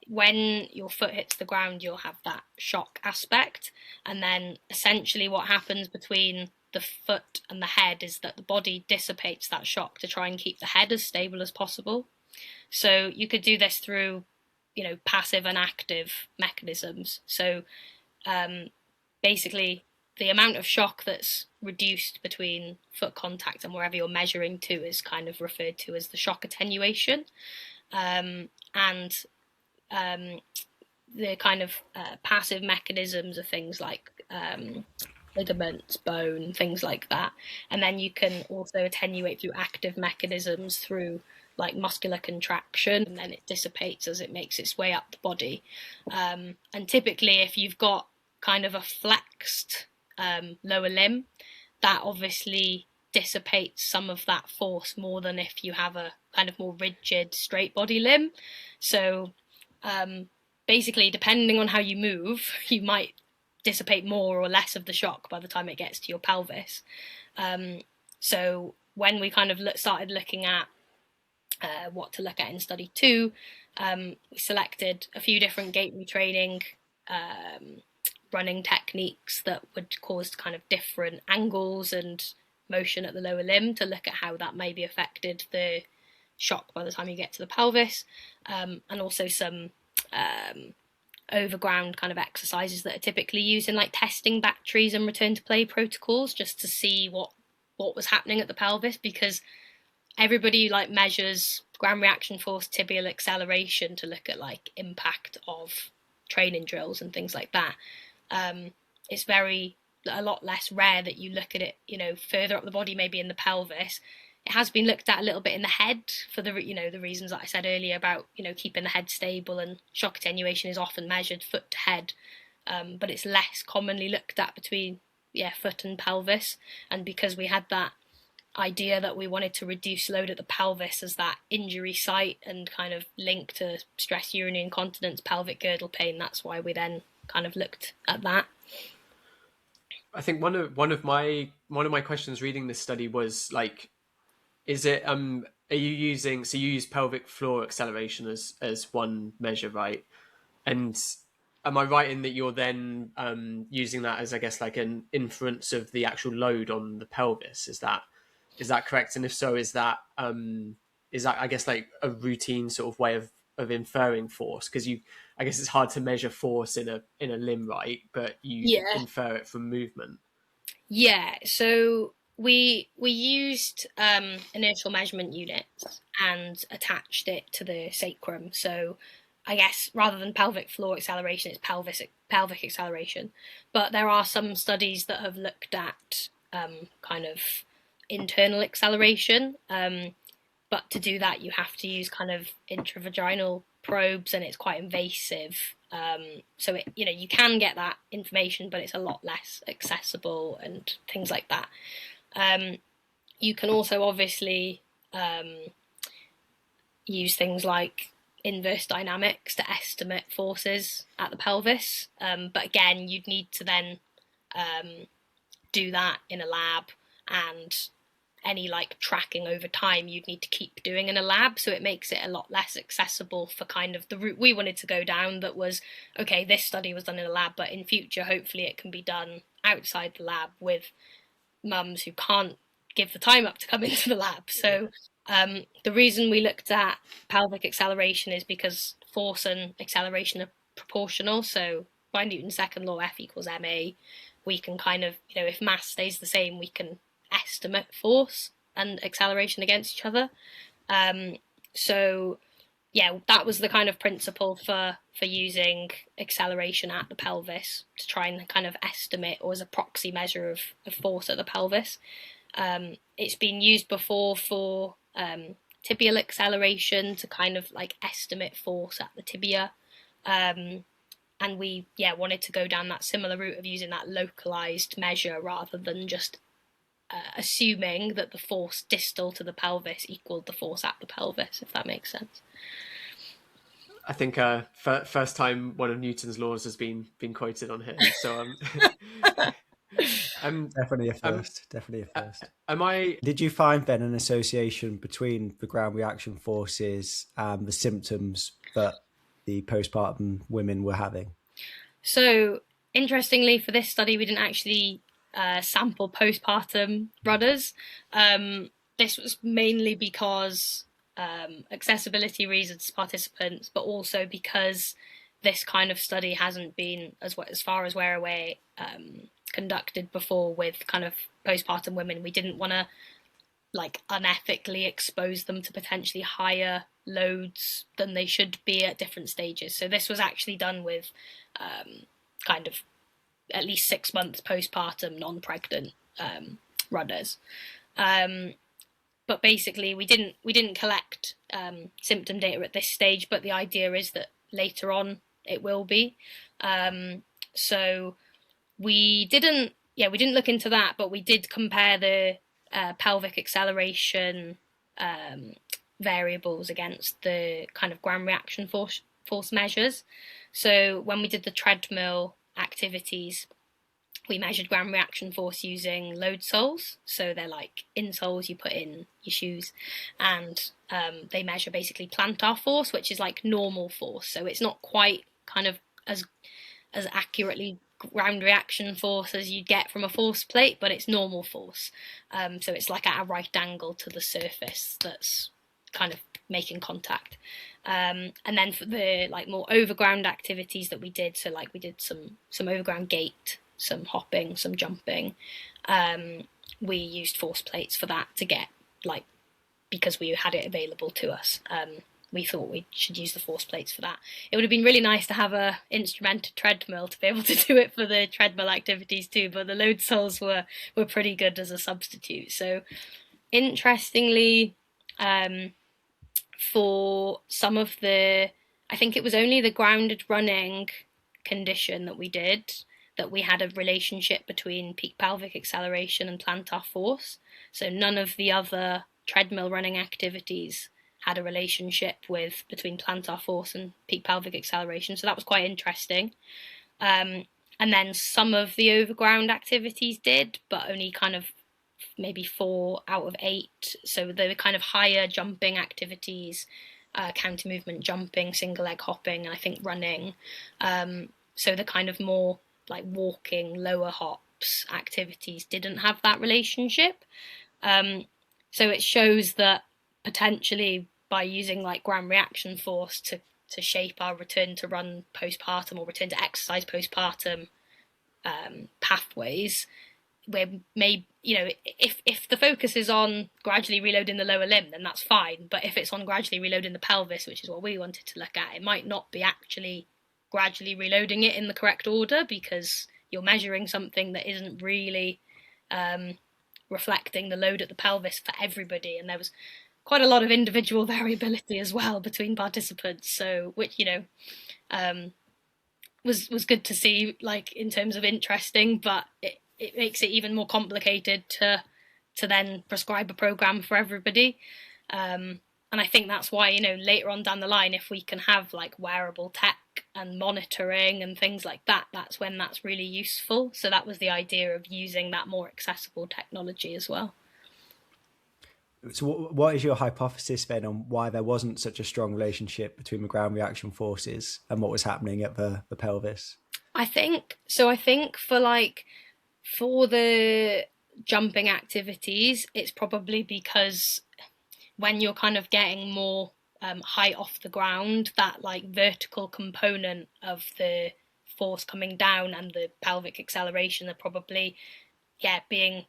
when your foot hits the ground, you'll have that shock aspect, and then essentially what happens between the foot and the head is that the body dissipates that shock to try and keep the head as stable as possible. So you could do this through, passive and active mechanisms. So basically, the amount of shock that's reduced between foot contact and wherever you're measuring to is kind of referred to as the shock attenuation. And the kind of passive mechanisms are things like ligaments, bone, things like that. And then you can also attenuate through active mechanisms through like muscular contraction, and then it dissipates as it makes its way up the body. And typically, if you've got kind of a flexed lower limb, that obviously dissipates some of that force more than if you have a kind of more rigid straight body limb. So basically, depending on how you move, you might dissipate more or less of the shock by the time it gets to your pelvis. So when we kind of started looking at what to look at in study 2, we selected a few different gait retraining running techniques that would cause kind of different angles and motion at the lower limb to look at how that maybe affected the shock by the time you get to the pelvis, and also some overground kind of exercises that are typically used in like testing batteries and return to play protocols, just to see what was happening at the pelvis, because everybody like measures ground reaction force, tibial acceleration to look at like impact of training drills and things like that. It's a lot less rare that you look at it, further up the body, maybe in the pelvis. It has been looked at a little bit in the head for the reasons that I said earlier about, keeping the head stable, and shock attenuation is often measured foot to head, but it's less commonly looked at between, foot and pelvis. And because we had that idea that we wanted to reduce load at the pelvis as that injury site and kind of link to stress urinary incontinence, pelvic girdle pain, that's why we then kind of looked at that. I think one of my questions reading this study was like, is it are you using, so you use pelvic floor acceleration as one measure, right? And am I right in that you're then using that as, I guess, like an inference of the actual load on the pelvis? Is that correct? And if so, is that I guess like a routine sort of way of inferring force? Because I guess it's hard to measure force in a limb, right? But you infer it from movement. Yeah. So we used inertial measurement units and attached it to the sacrum. So I guess rather than pelvic floor acceleration, it's pelvic acceleration. But there are some studies that have looked at kind of internal acceleration. But to do that, you have to use kind of intravaginal probes, and it's quite invasive. So you can get that information, but it's a lot less accessible and things like that. You can also obviously use things like inverse dynamics to estimate forces at the pelvis. But again, you'd need to then do that in a lab, and any like tracking over time you'd need to keep doing in a lab, so it makes it a lot less accessible for kind of the route we wanted to go down. That was, okay, this study was done in a lab, but in future hopefully it can be done outside the lab with mums who can't give the time up to come into the lab. So the reason we looked at pelvic acceleration is because force and acceleration are proportional. So by Newton's second law, F equals ma, we can kind of, if mass stays the same, we can estimate force and acceleration against each other. So yeah, that was the kind of principle for using acceleration at the pelvis, to try and kind of estimate, or as a proxy measure of force at the pelvis. It's been used before for tibial acceleration to kind of like estimate force at the tibia. And we wanted to go down that similar route of using that localized measure rather than just assuming that the force distal to the pelvis equaled the force at the pelvis, if that makes sense. I think first time one of Newton's laws has been quoted on here. So Definitely a um, first. Definitely a first. am I? Did you find then an association between the ground reaction forces and the symptoms that the postpartum women were having? So, interestingly, for this study, we didn't actually sample postpartum runners. This was mainly because accessibility reasons to participants, but also because this kind of study hasn't been, as far as we're aware, conducted before with kind of postpartum women. We didn't want to like unethically expose them to potentially higher loads than they should be at different stages. So this was actually done with kind of at least 6 months postpartum non-pregnant runners. But basically, we didn't collect symptom data at this stage. But the idea is that later on it will be. So we didn't look into that, but we did compare the pelvic acceleration variables against the kind of ground reaction force measures. So when we did the treadmill activities, we measured ground reaction force using load soles. So they're like insoles you put in your shoes, and they measure basically plantar force, which is like normal force. So it's not quite kind of as accurately ground reaction force as you'd get from a force plate, but it's normal force. So it's like at a right angle to the surface that's kind of making contact. And then for the like more overground activities that we did, so like we did some overground gait, some hopping, some jumping, we used force plates for that to get like, because we had it available to us. We thought we should use the force plates for that. It would have been really nice to have a instrumented treadmill to be able to do it for the treadmill activities too, but the load soles were pretty good as a substitute. So interestingly, for some of the, I think it was only the grounded running condition that we did, that we had a relationship between peak pelvic acceleration and plantar force. So none of the other treadmill running activities had a relationship between plantar force and peak pelvic acceleration. So that was quite interesting. And then some of the overground activities did, but only kind of maybe 4 out of 8. So the kind of higher jumping activities, counter movement jumping, single leg hopping, and I think running. So the kind of more like walking, lower hops activities didn't have that relationship. So it shows that potentially by using like ground reaction force to shape our return to run postpartum or return to exercise postpartum pathways, where if the focus is on gradually reloading the lower limb, then that's fine. But if it's on gradually reloading the pelvis, which is what we wanted to look at, it might not be actually gradually reloading it in the correct order, because you're measuring something that isn't really reflecting the load at the pelvis for everybody. And there was quite a lot of individual variability as well between participants. So, which, was good to see, like in terms of interesting, but it makes it even more complicated to then prescribe a program for everybody. And I think that's why, later on down the line, if we can have like wearable tech and monitoring and things like that, that's when that's really useful. So that was the idea of using that more accessible technology as well. So what is your hypothesis then on why there wasn't such a strong relationship between the ground reaction forces and what was happening at the pelvis? I think for the jumping activities, it's probably because when you're kind of getting more height off the ground, that like vertical component of the force coming down and the pelvic acceleration are probably being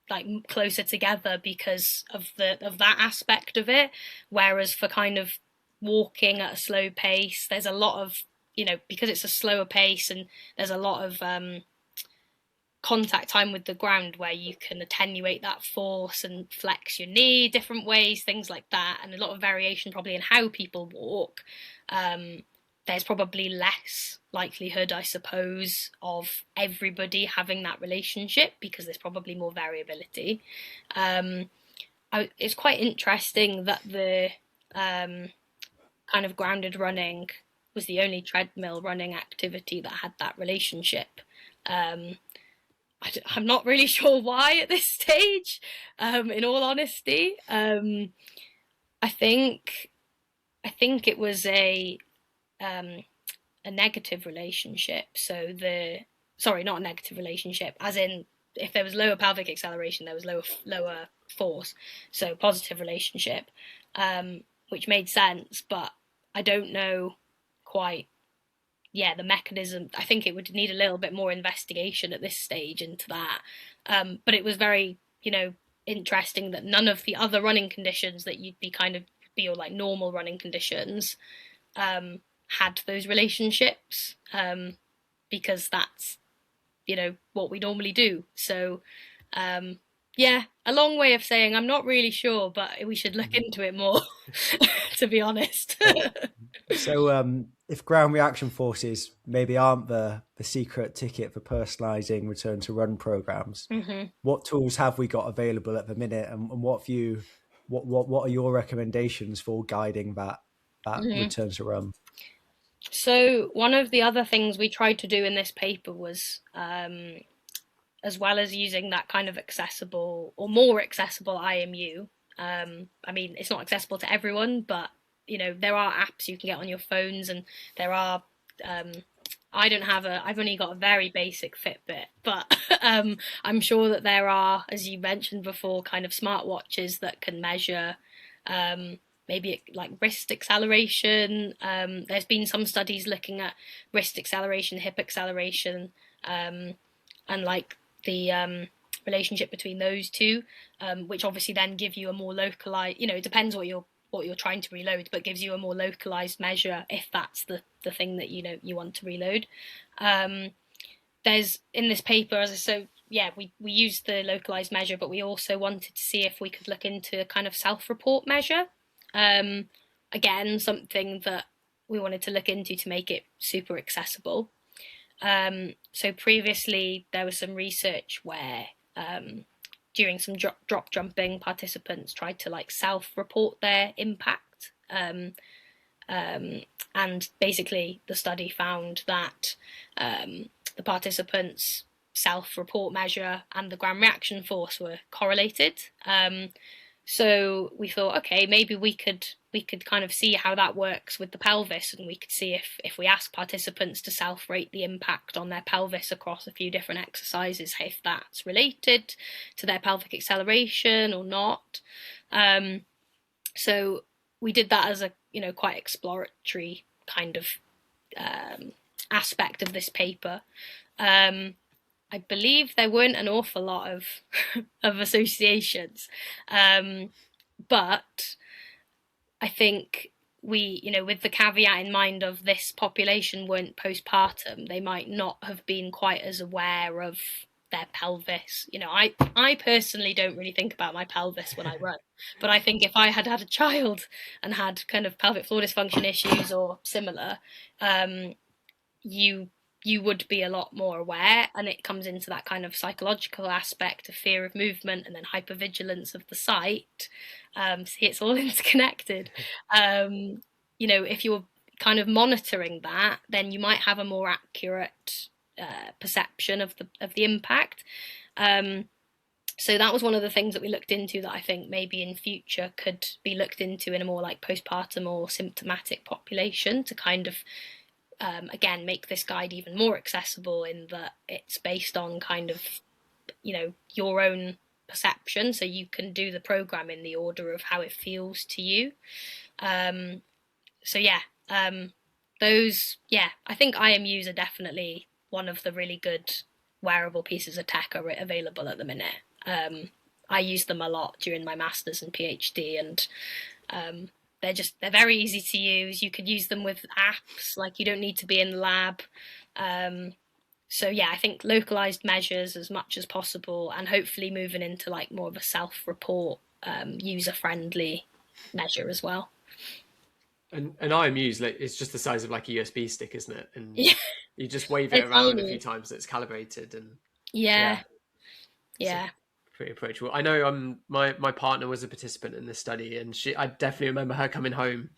like closer together because of that aspect of it. Whereas for kind of walking at a slow pace, there's a lot of, because it's a slower pace and there's a lot of contact time with the ground where you can attenuate that force and flex your knee different ways, things like that, and a lot of variation probably in how people walk. There's probably less likelihood, I suppose, of everybody having that relationship because there's probably more variability. It's quite interesting that the kind of grounded running was the only treadmill running activity that had that relationship. I'm not really sure why at this stage, in all honesty. I think it was a negative relationship. So not a negative relationship, as in if there was lower pelvic acceleration, there was lower force. So positive relationship, which made sense, but I don't know quite. Yeah, the mechanism. I think it would need a little bit more investigation at this stage into that. But it was very, interesting that none of the other running conditions that you'd be your like normal running conditions had those relationships, because that's what we normally do. So yeah, a long way of saying I'm not really sure, but we should look into it more, to be honest. So if ground reaction forces maybe aren't the secret ticket for personalizing return to run programs, what tools have we got available at the minute, and what are your recommendations for guiding that return to run? So one of the other things we tried to do in this paper was, as well as using that kind of accessible or more accessible IMU, I mean, it's not accessible to everyone, but there are apps you can get on your phones, and there are, I've only got a very basic Fitbit, but I'm sure that there are, as you mentioned before, kind of smartwatches that can measure maybe like wrist acceleration. There's been some studies looking at wrist acceleration, hip acceleration, and like the relationship between those two, which obviously then give you a more localized, it depends what you're trying to reload, but gives you a more localized measure if that's the thing that you want to reload. There's in this paper, we used the localized measure, but we also wanted to see if we could look into a kind of self-report measure. Again, something that we wanted to look into to make it super accessible. So previously there was some research where during some drop jumping, participants tried to like self-report their impact, and basically the study found that the participants' self-report measure and the ground reaction force were correlated. So we thought, okay, maybe we could kind of see how that works with the pelvis, and we could see if we ask participants to self-rate the impact on their pelvis across a few different exercises, if that's related to their pelvic acceleration or not. So we did that as a quite exploratory kind of aspect of this paper. I believe there weren't an awful lot of associations, but I think we, with the caveat in mind of this population weren't postpartum, they might not have been quite as aware of their pelvis. I personally don't really think about my pelvis when I run, but I think if I had a child and had kind of pelvic floor dysfunction issues or similar, you would be a lot more aware, and it comes into that kind of psychological aspect of fear of movement and then hypervigilance of the site. See, it's all interconnected. If you're kind of monitoring that, then you might have a more accurate perception of the impact. So that was one of the things that we looked into that I think maybe in future could be looked into in a more like postpartum or symptomatic population to kind of again make this guide even more accessible, in that it's based on kind of your own perception, so you can do the program in the order of how it feels to you. I think IMUs are definitely one of the really good wearable pieces of tech available at the minute. I use them a lot during my master's and PhD, and they're very easy to use. You could use them with apps, like you don't need to be in the lab. I think localized measures as much as possible, and hopefully moving into like more of a self-report, user-friendly measure as well. And IMUs, it's just the size of like a USB stick, isn't it? And you just wave it It's around tiny. a few times, and it's calibrated. And yeah. Pretty approachable. I know my partner was a participant in this study, and I definitely remember her coming home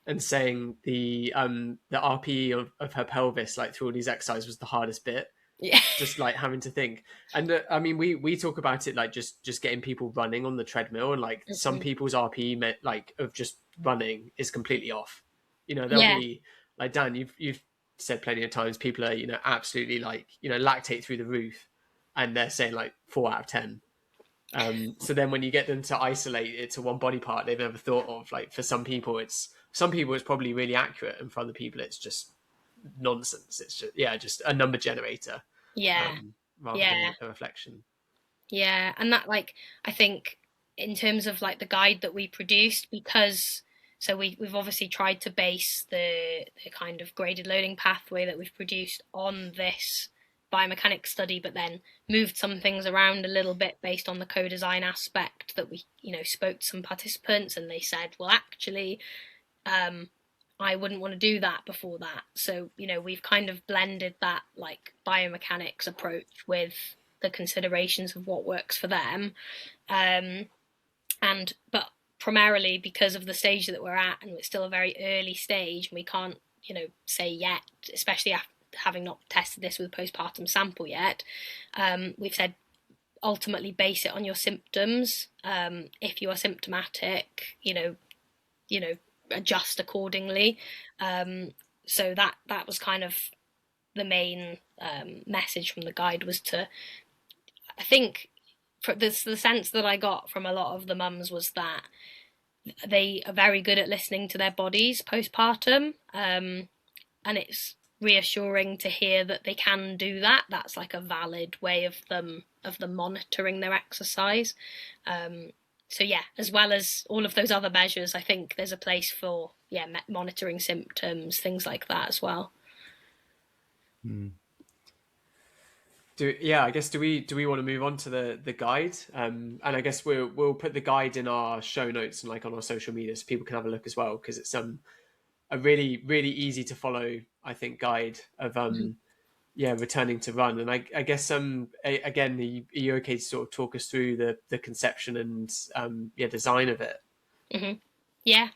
and saying the RPE of her pelvis, like through all these exercises, was the hardest bit. Yeah. Just like having to think. And I mean, we talk about it like just getting people running on the treadmill, and like some people's RPE like of just running is completely off. You know, there'll be like, Dan, you've said plenty of times, people are, you know, absolutely like, you know, lactate through the roof, and they're saying like 4 out of 10. So then when you get them to isolate it to one body part they've never thought of, like for some people it's probably really accurate, and for other people it's just nonsense. It's just a number generator, rather than a reflection. Yeah, and that, like, I think in terms of like the guide that we produced, because so we've obviously tried to base the kind of graded loading pathway that we've produced on this biomechanics study, but then moved some things around a little bit based on the co-design aspect that we, you know, spoke to some participants and they said, well, actually, I wouldn't want to do that before that. So, you know, we've kind of blended that like biomechanics approach with the considerations of what works for them. But primarily because of the stage that we're at, and it's still a very early stage, and we can't, you know, say yet, especially after having not tested this with a postpartum sample yet, we've said ultimately base it on your symptoms. If you are symptomatic, you know, adjust accordingly. So that was kind of the main message from the guide, was to, I think, for this, the sense that I got from a lot of the mums was that they are very good at listening to their bodies postpartum, and it's reassuring to hear that they can do that. That's like a valid way of them monitoring their exercise. So yeah, as well as all of those other measures, I think there's a place for monitoring symptoms, things like that as well. I guess do we want to move on to the guide? And I guess we'll put the guide in our show notes and like on our social media so people can have a look as well, because it's a really, really easy to follow, I think, guide of returning to run. And I guess again, are you okay to sort of talk us through the conception and design of it? Mm-hmm. Yeah.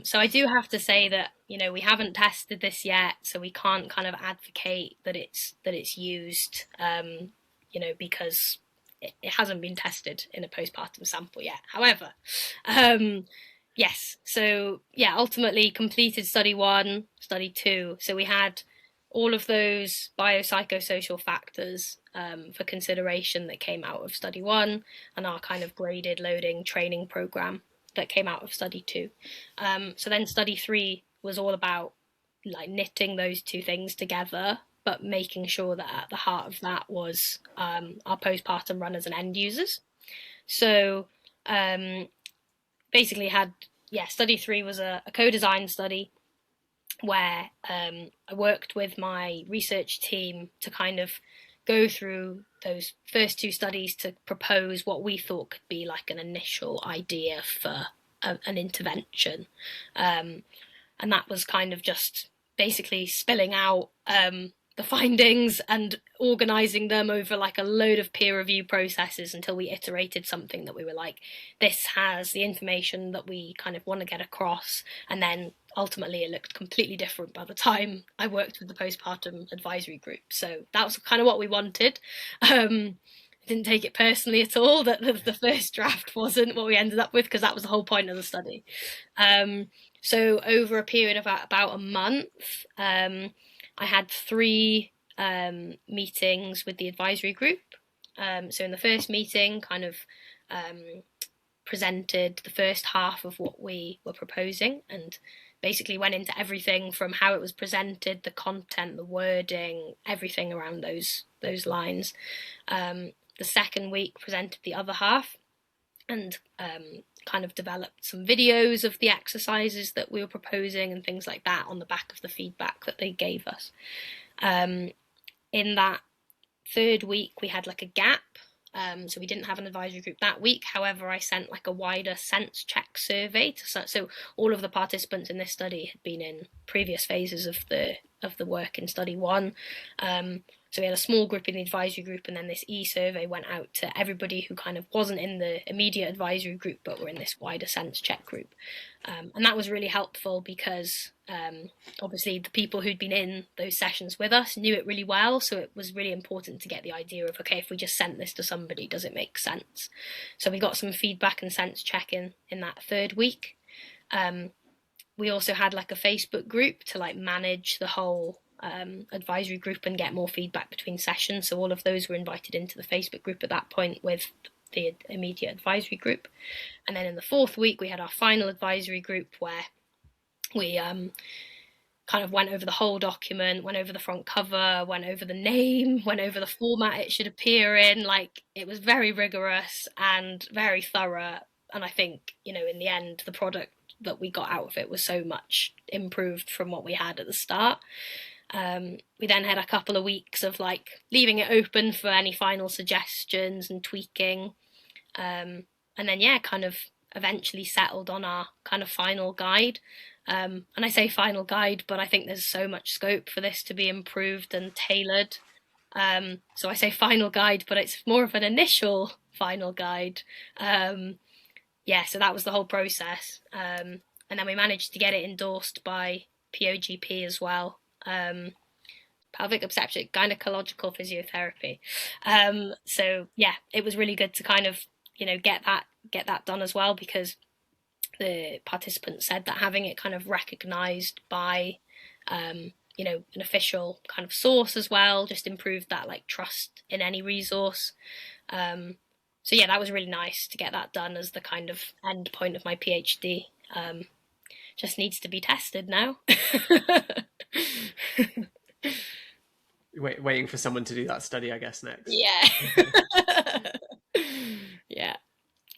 So I do have to say that, you know, we haven't tested this yet, so we can't kind of advocate that it's used, you know, because it hasn't been tested in a postpartum sample yet. However, yes. So yeah, ultimately completed study 1, study 2. So we had all of those biopsychosocial factors for consideration that came out of study 1 and our kind of graded loading training program that came out of study 2. So then study 3 was all about like knitting those two things together, but making sure that at the heart of that was our postpartum runners and end users. So basically study 3 was a co-design study where I worked with my research team to kind of go through those first 2 studies to propose what we thought could be like an initial idea for an intervention. And that was kind of just basically spilling out the findings and organising them over like a load of peer review processes until we iterated something that we were like, this has the information that we kind of want to get across. And then ultimately it looked completely different by the time I worked with the postpartum advisory group. So that was kind of what we wanted. I didn't take it personally at all that the first draft wasn't what we ended up with, because that was the whole point of the study. So over a period of about a month, I had 3 meetings with the advisory group. So in the first meeting, kind of presented the first half of what we were proposing, and basically went into everything from how it was presented, the content, the wording, everything around those lines. The second week presented the other half, and kind of developed some videos of the exercises that we were proposing and things like that on the back of the feedback that they gave us. In that third week, we had like a gap. So we didn't have an advisory group that week. However, I sent like a wider sense check survey so all of the participants in this study had been in previous phases of the of the work in study one. So we had a small group in the advisory group, and then this e-survey went out to everybody who kind of wasn't in the immediate advisory group, but were in this wider sense check group. And that was really helpful because obviously the people who'd been in those sessions with us knew it really well. So it was really important to get the idea of, okay, if we just sent this to somebody, does it make sense? So we got some feedback and sense checking in that third week. We also had like a Facebook group to like manage the whole advisory group and get more feedback between sessions. So all of those were invited into the Facebook group at that point with the immediate advisory group. And then in the fourth week, we had our final advisory group where we kind of went over the whole document, went over the front cover, went over the name, went over the format it should appear in. Like, it was very rigorous and very thorough. And I think, you know, in the end, the product that we got out of it was so much improved from what we had at the start. We then had a couple of weeks of like leaving it open for any final suggestions and tweaking. And then, yeah, kind of eventually settled on our kind of final guide. And I say final guide, but I think there's so much scope for this to be improved and tailored. So I say final guide, but it's more of an initial final guide. Yeah, so that was the whole process. And then we managed to get it endorsed by POGP as well. Pelvic obstetric gynecological physiotherapy. So yeah, it was really good to kind of, you know, get that done as well, because the participants said that having it kind of recognized by you know, an official kind of source as well just improved that like trust in any resource. So yeah, that was really nice to get that done as the kind of end point of my PhD. Just needs to be tested now. Waiting for someone to do that study, I guess, next. Yeah. Yeah.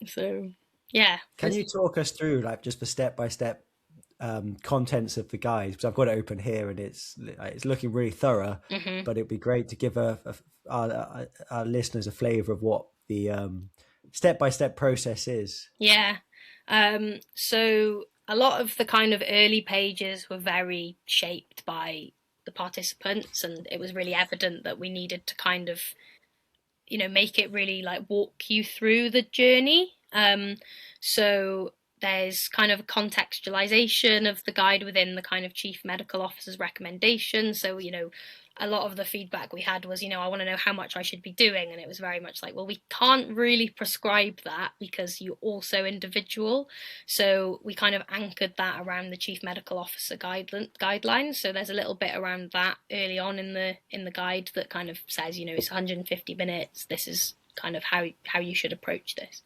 So, yeah. Can you talk us through, like, just the step-by-step contents of the guide? Because I've got it open here and it's looking really thorough, but it'd be great to give our listeners a flavour of what the step-by-step process is. Yeah. So a lot of the kind of early pages were very shaped by the participants, and it was really evident that we needed to kind of, you know, make it really like walk you through the journey. So there's kind of a contextualization of the guide within the kind of chief medical officer's recommendation. So, you know, a lot of the feedback we had was, you know, I want to know how much I should be doing. And it was very much like, well, we can't really prescribe that because you're also individual. So we kind of anchored that around the chief medical officer guidelines. So there's a little bit around that early on in the guide that kind of says, you know, it's 150 minutes. This is kind of how you should approach this.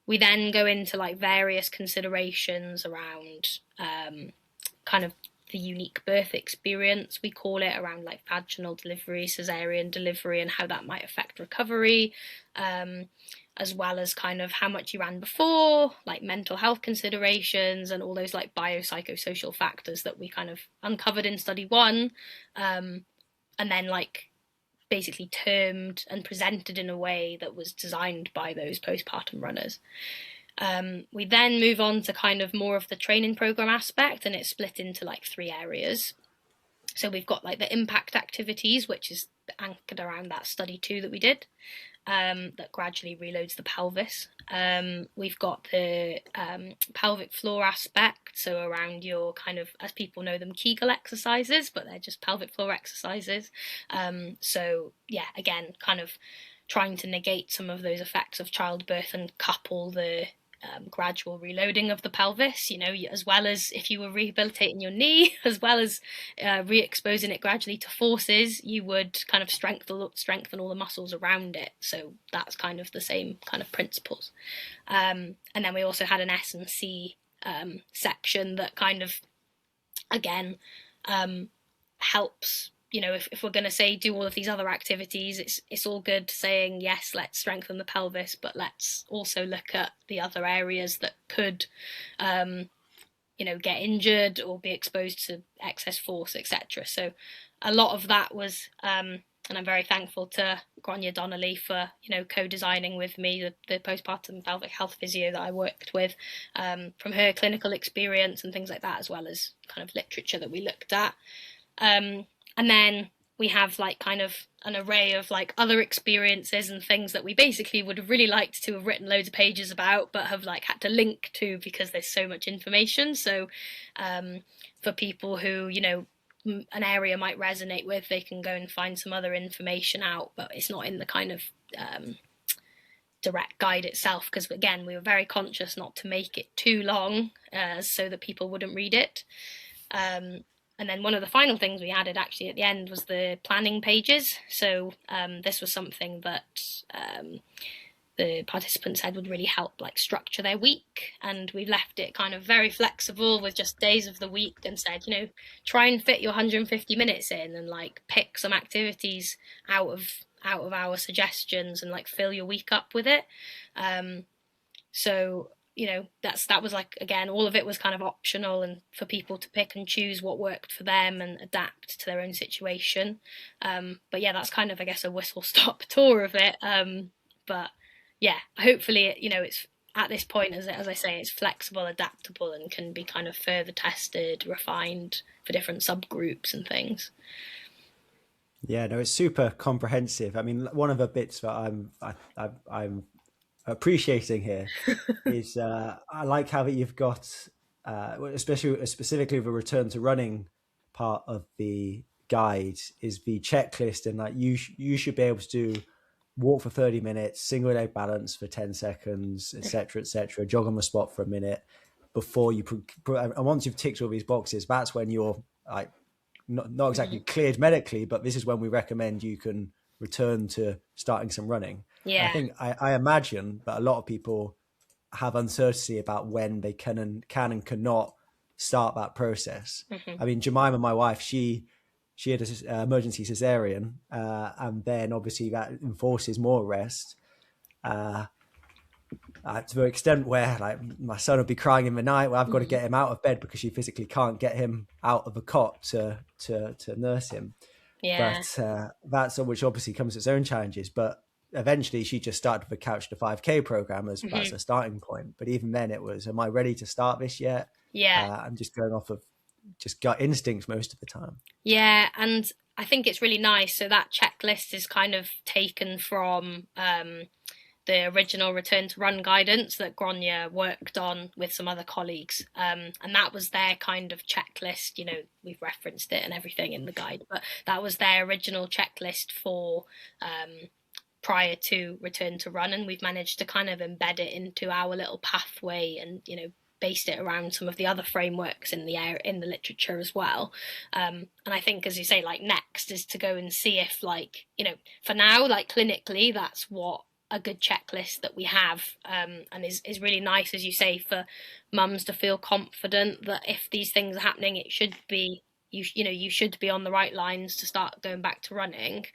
We then go into like various considerations around kind of the unique birth experience, we call it, around like vaginal delivery, cesarean delivery, and how that might affect recovery, as well as kind of how much you ran before, like mental health considerations and all those like biopsychosocial factors that we kind of uncovered in study one, and then like basically termed and presented in a way that was designed by those postpartum runners. We then move on to kind of more of the training program aspect, and it's split into like 3 areas. So we've got like the impact activities, which is anchored around that study 2 that we did, that gradually reloads the pelvis. We've got the pelvic floor aspect, so around your kind of, as people know them, Kegel exercises, but they're just pelvic floor exercises. So yeah, again, kind of trying to negate some of those effects of childbirth and couple the gradual reloading of the pelvis, you know, as well as if you were rehabilitating your knee, as well as re-exposing it gradually to forces, you would kind of strengthen all the muscles around it. So that's kind of the same kind of principles. And then we also had an S&C section that kind of, again, helps, you know, if we're going to say do all of these other activities, it's all good saying, yes, let's strengthen the pelvis, but let's also look at the other areas that could, you know, get injured or be exposed to excess force, etc. So a lot of that was And I'm very thankful to Grania Donnelly for, co-designing with me the postpartum pelvic health physio that I worked with, from her clinical experience and things like that, as well as kind of literature that we looked at. And then we have like kind of an array of like other experiences and things that we basically would have really liked to have written loads of pages about, but have like had to link to because there's so much information. So for people who, an area might resonate with, they can go and find some other information out, but it's not in the kind of direct guide itself, because again, we were very conscious not to make it too long so that people wouldn't read it. And then one of the final things we added actually at the end was the planning pages. So this was something that the participants said would really help like structure their week, and we left it kind of very flexible with just days of the week, and said, try and fit your 150 minutes in, and like pick some activities out of our suggestions, and like fill your week up with it. So that was like, again, all of it was kind of optional and for people to pick and choose what worked for them and adapt to their own situation. But yeah, that's kind of, I guess, a whistle stop tour of it. But yeah, hopefully, it's at this point, as I say, it's flexible, adaptable, and can be kind of further tested, refined for different subgroups and things. Yeah, no, it's super comprehensive. I mean, one of the bits that I'm appreciating here is I like how that you've got, specifically the return to running part of the guide is the checklist, and like you should be able to do walk for 30 minutes, single leg balance for 10 seconds, etc., jog on the spot for a minute before you and once you've ticked all these boxes, that's when you're like not exactly cleared medically, but this is when we recommend you can return to starting some running. Yeah. I think I imagine that a lot of people have uncertainty about when they can and cannot start that process. I mean, Jemima, my wife, she had an emergency cesarean, and then obviously that enforces more rest to the extent where like my son would be crying in the night where I've got to get him out of bed because she physically can't get him out of the cot to nurse him. Yeah. But that's which obviously comes with its own challenges. But eventually she just started the Couch to 5K program as a starting point. But even then it was, am I ready to start this yet? Yeah. I'm just going off of just gut instincts most of the time. Yeah, and I think it's really nice. So that checklist is kind of taken from the original Return to Run guidance that Grania worked on with some other colleagues. And that was their kind of checklist. We've referenced it and everything in the guide, but that was their original checklist for prior to Return to Run. And we've managed to kind of embed it into our little pathway and, based it around some of the other frameworks in the literature as well. And I think, as you say, like next is to go and see if like, for now, like clinically, that's what a good checklist that we have, and is really nice, as you say, for mums to feel confident that if these things are happening, it should be, you should be on the right lines to start going back to running.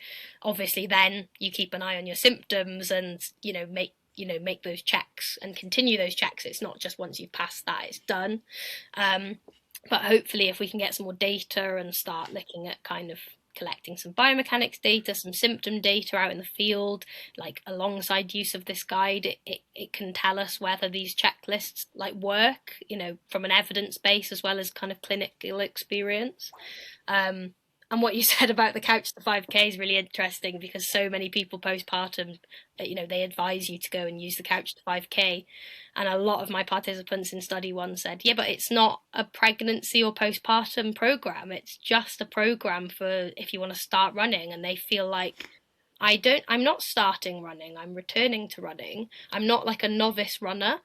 Obviously, then you keep an eye on your symptoms and, make those checks and continue those checks. It's not just once you've passed that, it's done. But hopefully if we can get some more data and start looking at kind of collecting some biomechanics data, some symptom data out in the field, like alongside use of this guide, it can tell us whether these checklists like work, from an evidence base as well as kind of clinical experience. And what you said about the Couch to 5K is really interesting, because so many people postpartum, they advise you to go and use the Couch to 5K. And a lot of my participants in study one said, yeah, but it's not a pregnancy or postpartum program. It's just a program for if you want to start running. And they feel like, I'm not starting running. I'm returning to running. I'm not like a novice runner.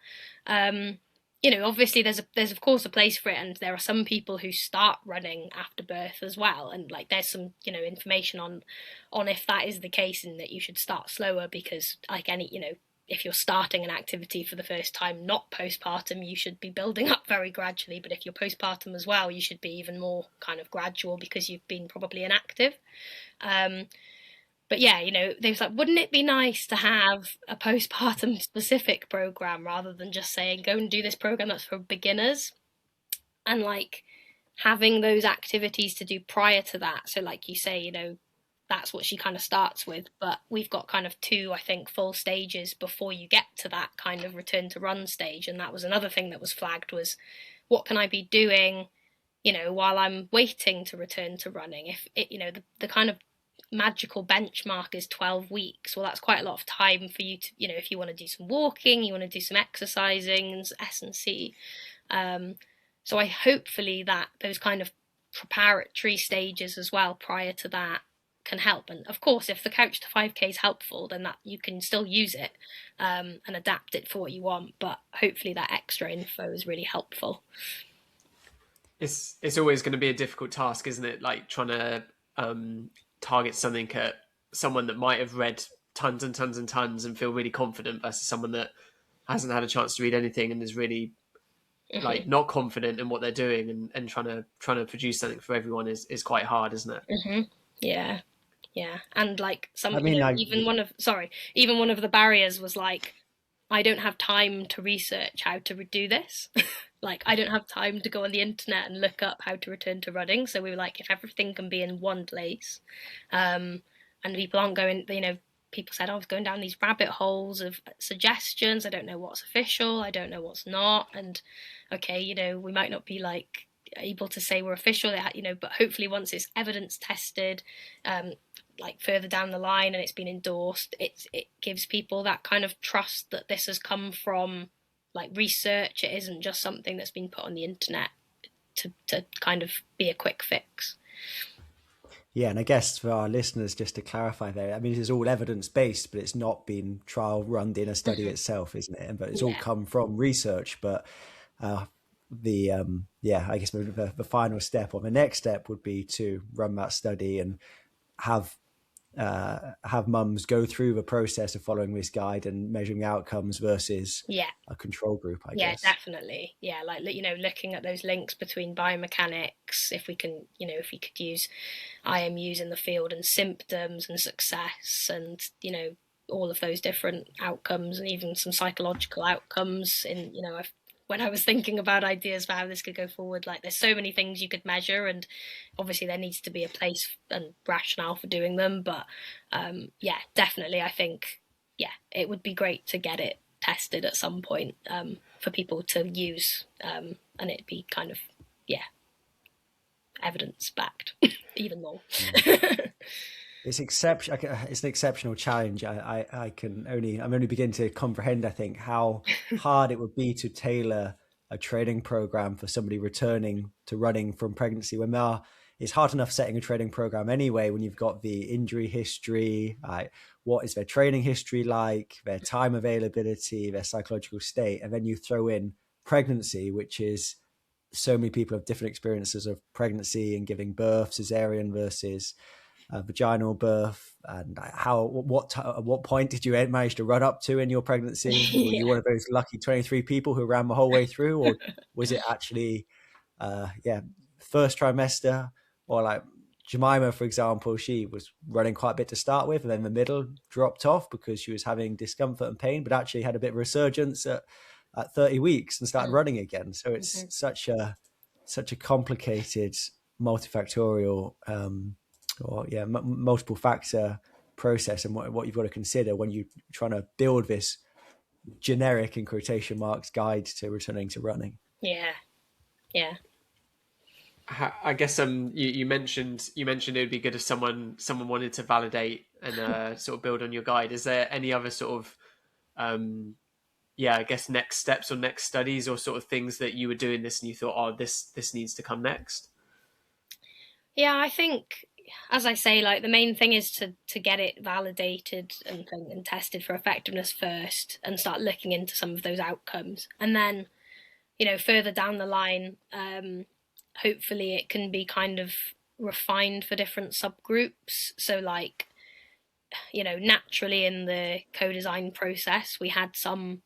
Obviously there's of course a place for it, and there are some people who start running after birth as well, and like there's some information on if that is the case and that you should start slower, because like any if you're starting an activity for the first time not postpartum, you should be building up very gradually, but if you're postpartum as well, you should be even more kind of gradual because you've been probably inactive. But yeah, they was like, wouldn't it be nice to have a postpartum specific program rather than just saying, go and do this program that's for beginners, and like having those activities to do prior to that. So like you say, that's what she kind of starts with. But we've got kind of 2, I think, full stages before you get to that kind of return to run stage. And that was another thing that was flagged, was what can I be doing, while I'm waiting to return to running? If it, the kind of magical benchmark is 12 weeks. Well, that's quite a lot of time for you to, if you want to do some walking, you want to do some exercising, S&C. So I hopefully that those kind of preparatory stages as well prior to that can help. And of course, if the couch to 5K is helpful, then that you can still use it and adapt it for what you want. But hopefully that extra info is really helpful. It's always going to be a difficult task, isn't it? Like trying to target something at someone that might have read tons and tons and tons and feel really confident versus someone that hasn't had a chance to read anything and is really like not confident in what they're doing, and trying to produce something for everyone is quite hard, isn't it? Yeah. And like even one of the barriers was like, I don't have time to research how to do this. Like, I don't have time to go on the internet and look up how to return to running. So we were like, if everything can be in one place, and people aren't going, people said, I was going down these rabbit holes of suggestions. I don't know what's official. I don't know what's not. And okay, we might not be like able to say we're official, but hopefully once it's evidence tested, like further down the line and it's been endorsed, it gives people that kind of trust that this has come from like research. It isn't just something that's been put on the internet to kind of be a quick fix. Yeah, and I guess for our listeners, just to clarify there, I mean, this is all evidence-based, but it's not been trial run in a study itself, isn't it? But it's all come from research. But I guess the final step, or the next step, would be to run that study and have mums go through the process of following this guide and measuring outcomes versus a control group, I guess. Yeah, definitely. Yeah, like, looking at those links between biomechanics, if we can, if we could use IMUs in the field, and symptoms and success, and, all of those different outcomes, and even some psychological outcomes in, when I was thinking about ideas for how this could go forward, like there's so many things you could measure, and obviously there needs to be a place and rationale for doing them. But definitely, I think, it would be great to get it tested at some point for people to use, and it'd be kind of, evidence backed even more. It's an exceptional challenge. I'm only beginning to comprehend, I think, how hard it would be to tailor a training program for somebody returning to running from pregnancy when it's hard enough setting a training program anyway, when you've got the injury history, what is their training history like, their time availability, their psychological state, and then you throw in pregnancy, which is so many people have different experiences of pregnancy and giving birth, cesarean versus vaginal birth, and at what point did you manage to run up to in your pregnancy? Were you one of those lucky 23 people who ran the whole way through, or was it actually first trimester? Or like Jemima, for example, she was running quite a bit to start with, and then the middle dropped off because she was having discomfort and pain, but actually had a bit of resurgence at 30 weeks and started running again. So it's such a complicated multifactorial multiple factor process, and what you've got to consider when you're trying to build this generic, in quotation marks, guide to returning to running. I guess you mentioned it would be good if someone wanted to validate and sort of build on your guide. Is there any other sort of I guess next steps or next studies or sort of things that you were doing this and you thought, this needs to come next? I think, as I say, like the main thing is to get it validated and tested for effectiveness first, and start looking into some of those outcomes. And then, further down the line, hopefully it can be kind of refined for different subgroups. So like, naturally in the co-design process, we had some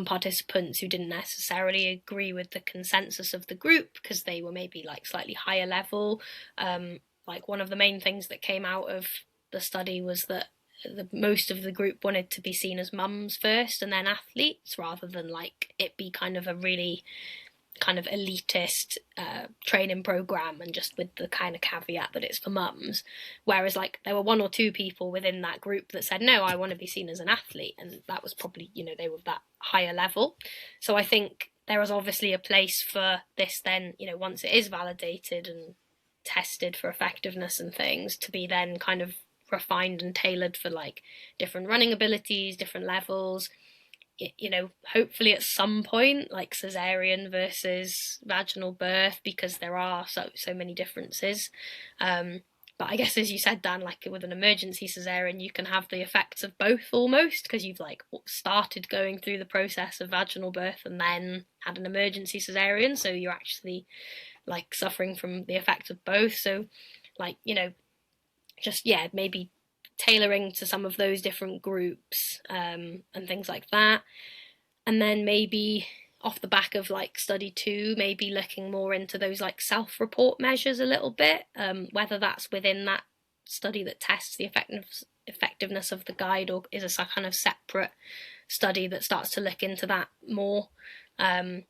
participants who didn't necessarily agree with the consensus of the group because they were maybe like slightly higher level. Like one of the main things that came out of the study was that most of the group wanted to be seen as mums first and then athletes, rather than like it be kind of a really kind of elitist training program, and just with the kind of caveat that it's for mums. Whereas like there were one or two people within that group that said, no, I want to be seen as an athlete, and that was probably, you know, they were that higher level. So I think there is obviously a place for this then, you know, once it is validated and tested for effectiveness and things, to be then kind of refined and tailored for like different running abilities, different levels. You know, hopefully at some point, like cesarean versus vaginal birth, because there are so many differences. But I guess, as you said, Dan, like with an emergency cesarean, you can have the effects of both almost, because you've like started going through the process of vaginal birth and then had an emergency cesarean. So you're actually like suffering from the effect of both. So like, you know, just, yeah, maybe tailoring to some of those different groups and things like that. And then maybe off the back of like study 2, maybe looking more into those like self-report measures a little bit, whether that's within that study that tests the effectiveness of the guide, or is a kind of separate study that starts to look into that more. And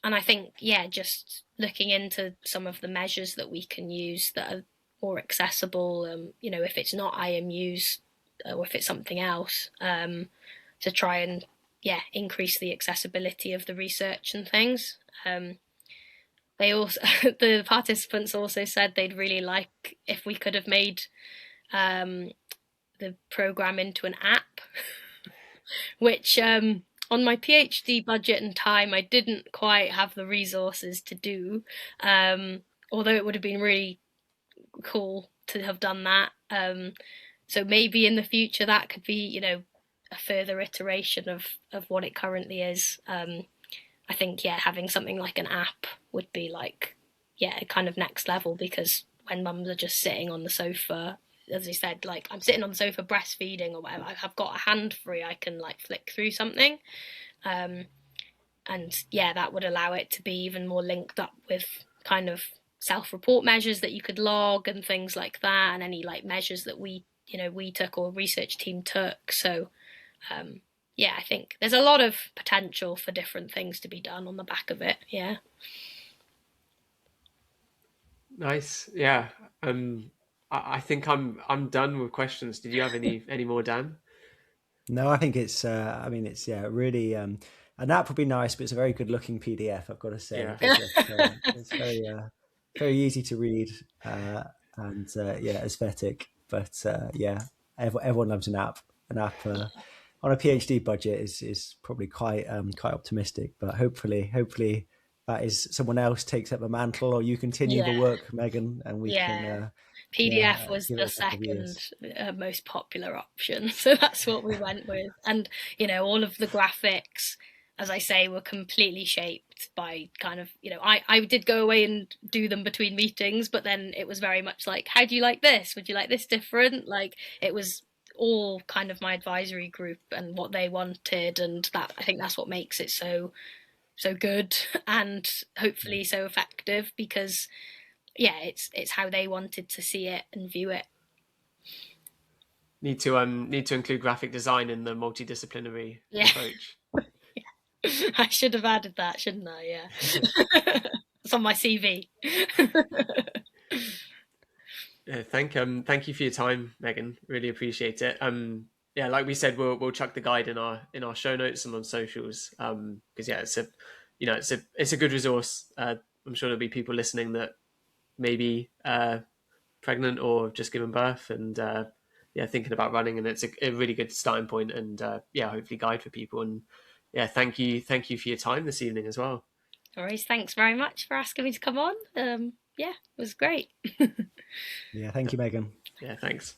I think, yeah, just looking into some of the measures that we can use that are more accessible, you know, if it's not IMUs or if it's something else, to try and, yeah, increase the accessibility of the research and things. They also, the participants also said they'd really like if we could have made the program into an app, which on my PhD budget and time, I didn't quite have the resources to do, although it would have been really cool to have done that. So maybe in the future that could be, you know, a further iteration of what it currently is. I think, yeah, having something like an app would be like, yeah, kind of next level, because when mums are just sitting on the sofa, as you said, like I'm sitting on the sofa breastfeeding or whatever, I've got a hand free, I can like flick through something. And yeah, that would allow it to be even more linked up with kind of self-report measures that you could log and things like that, and any like measures that we took or research team took. So yeah, I think there's a lot of potential for different things to be done on the back of it. Yeah. Nice. Yeah. I think I'm done with questions. Did you have any more, Dan? No, I think it's. I mean, it's really. An app would be nice, but it's a very good looking PDF. I've got to say, Yeah. it's very easy to read, and yeah, aesthetic. But yeah, everyone loves an app. An app on a PhD budget is probably quite optimistic. But hopefully that is someone else takes up the mantle, or you continue the work, Megan, and we can. PDF was the second most popular option, so that's what we went with. And you know, all of the graphics, as I say, were completely shaped by kind of, you know, I did go away and do them between meetings, but then it was very much like, how do you like this? Would you like this different? Like, it was all kind of my advisory group and what they wanted, and that, I think that's what makes it so good and hopefully so effective, because yeah, it's how they wanted to see it and view it. Need to include graphic design in the multidisciplinary approach. Yeah. I should have added that, shouldn't I? Yeah. It's on my CV. Yeah, thank you for your time, Megan. Really appreciate it. Yeah, like we said, we'll chuck the guide in our show notes and on socials. Because yeah, it's a good resource. I'm sure there'll be people listening that maybe pregnant or just given birth and yeah, thinking about running, and it's a really good starting point, and yeah, hopefully guide for people. And yeah, thank you for your time this evening as well. All right, thanks very much for asking me to come on. Yeah, it was great. Yeah, thank you, Megan. Yeah, thanks.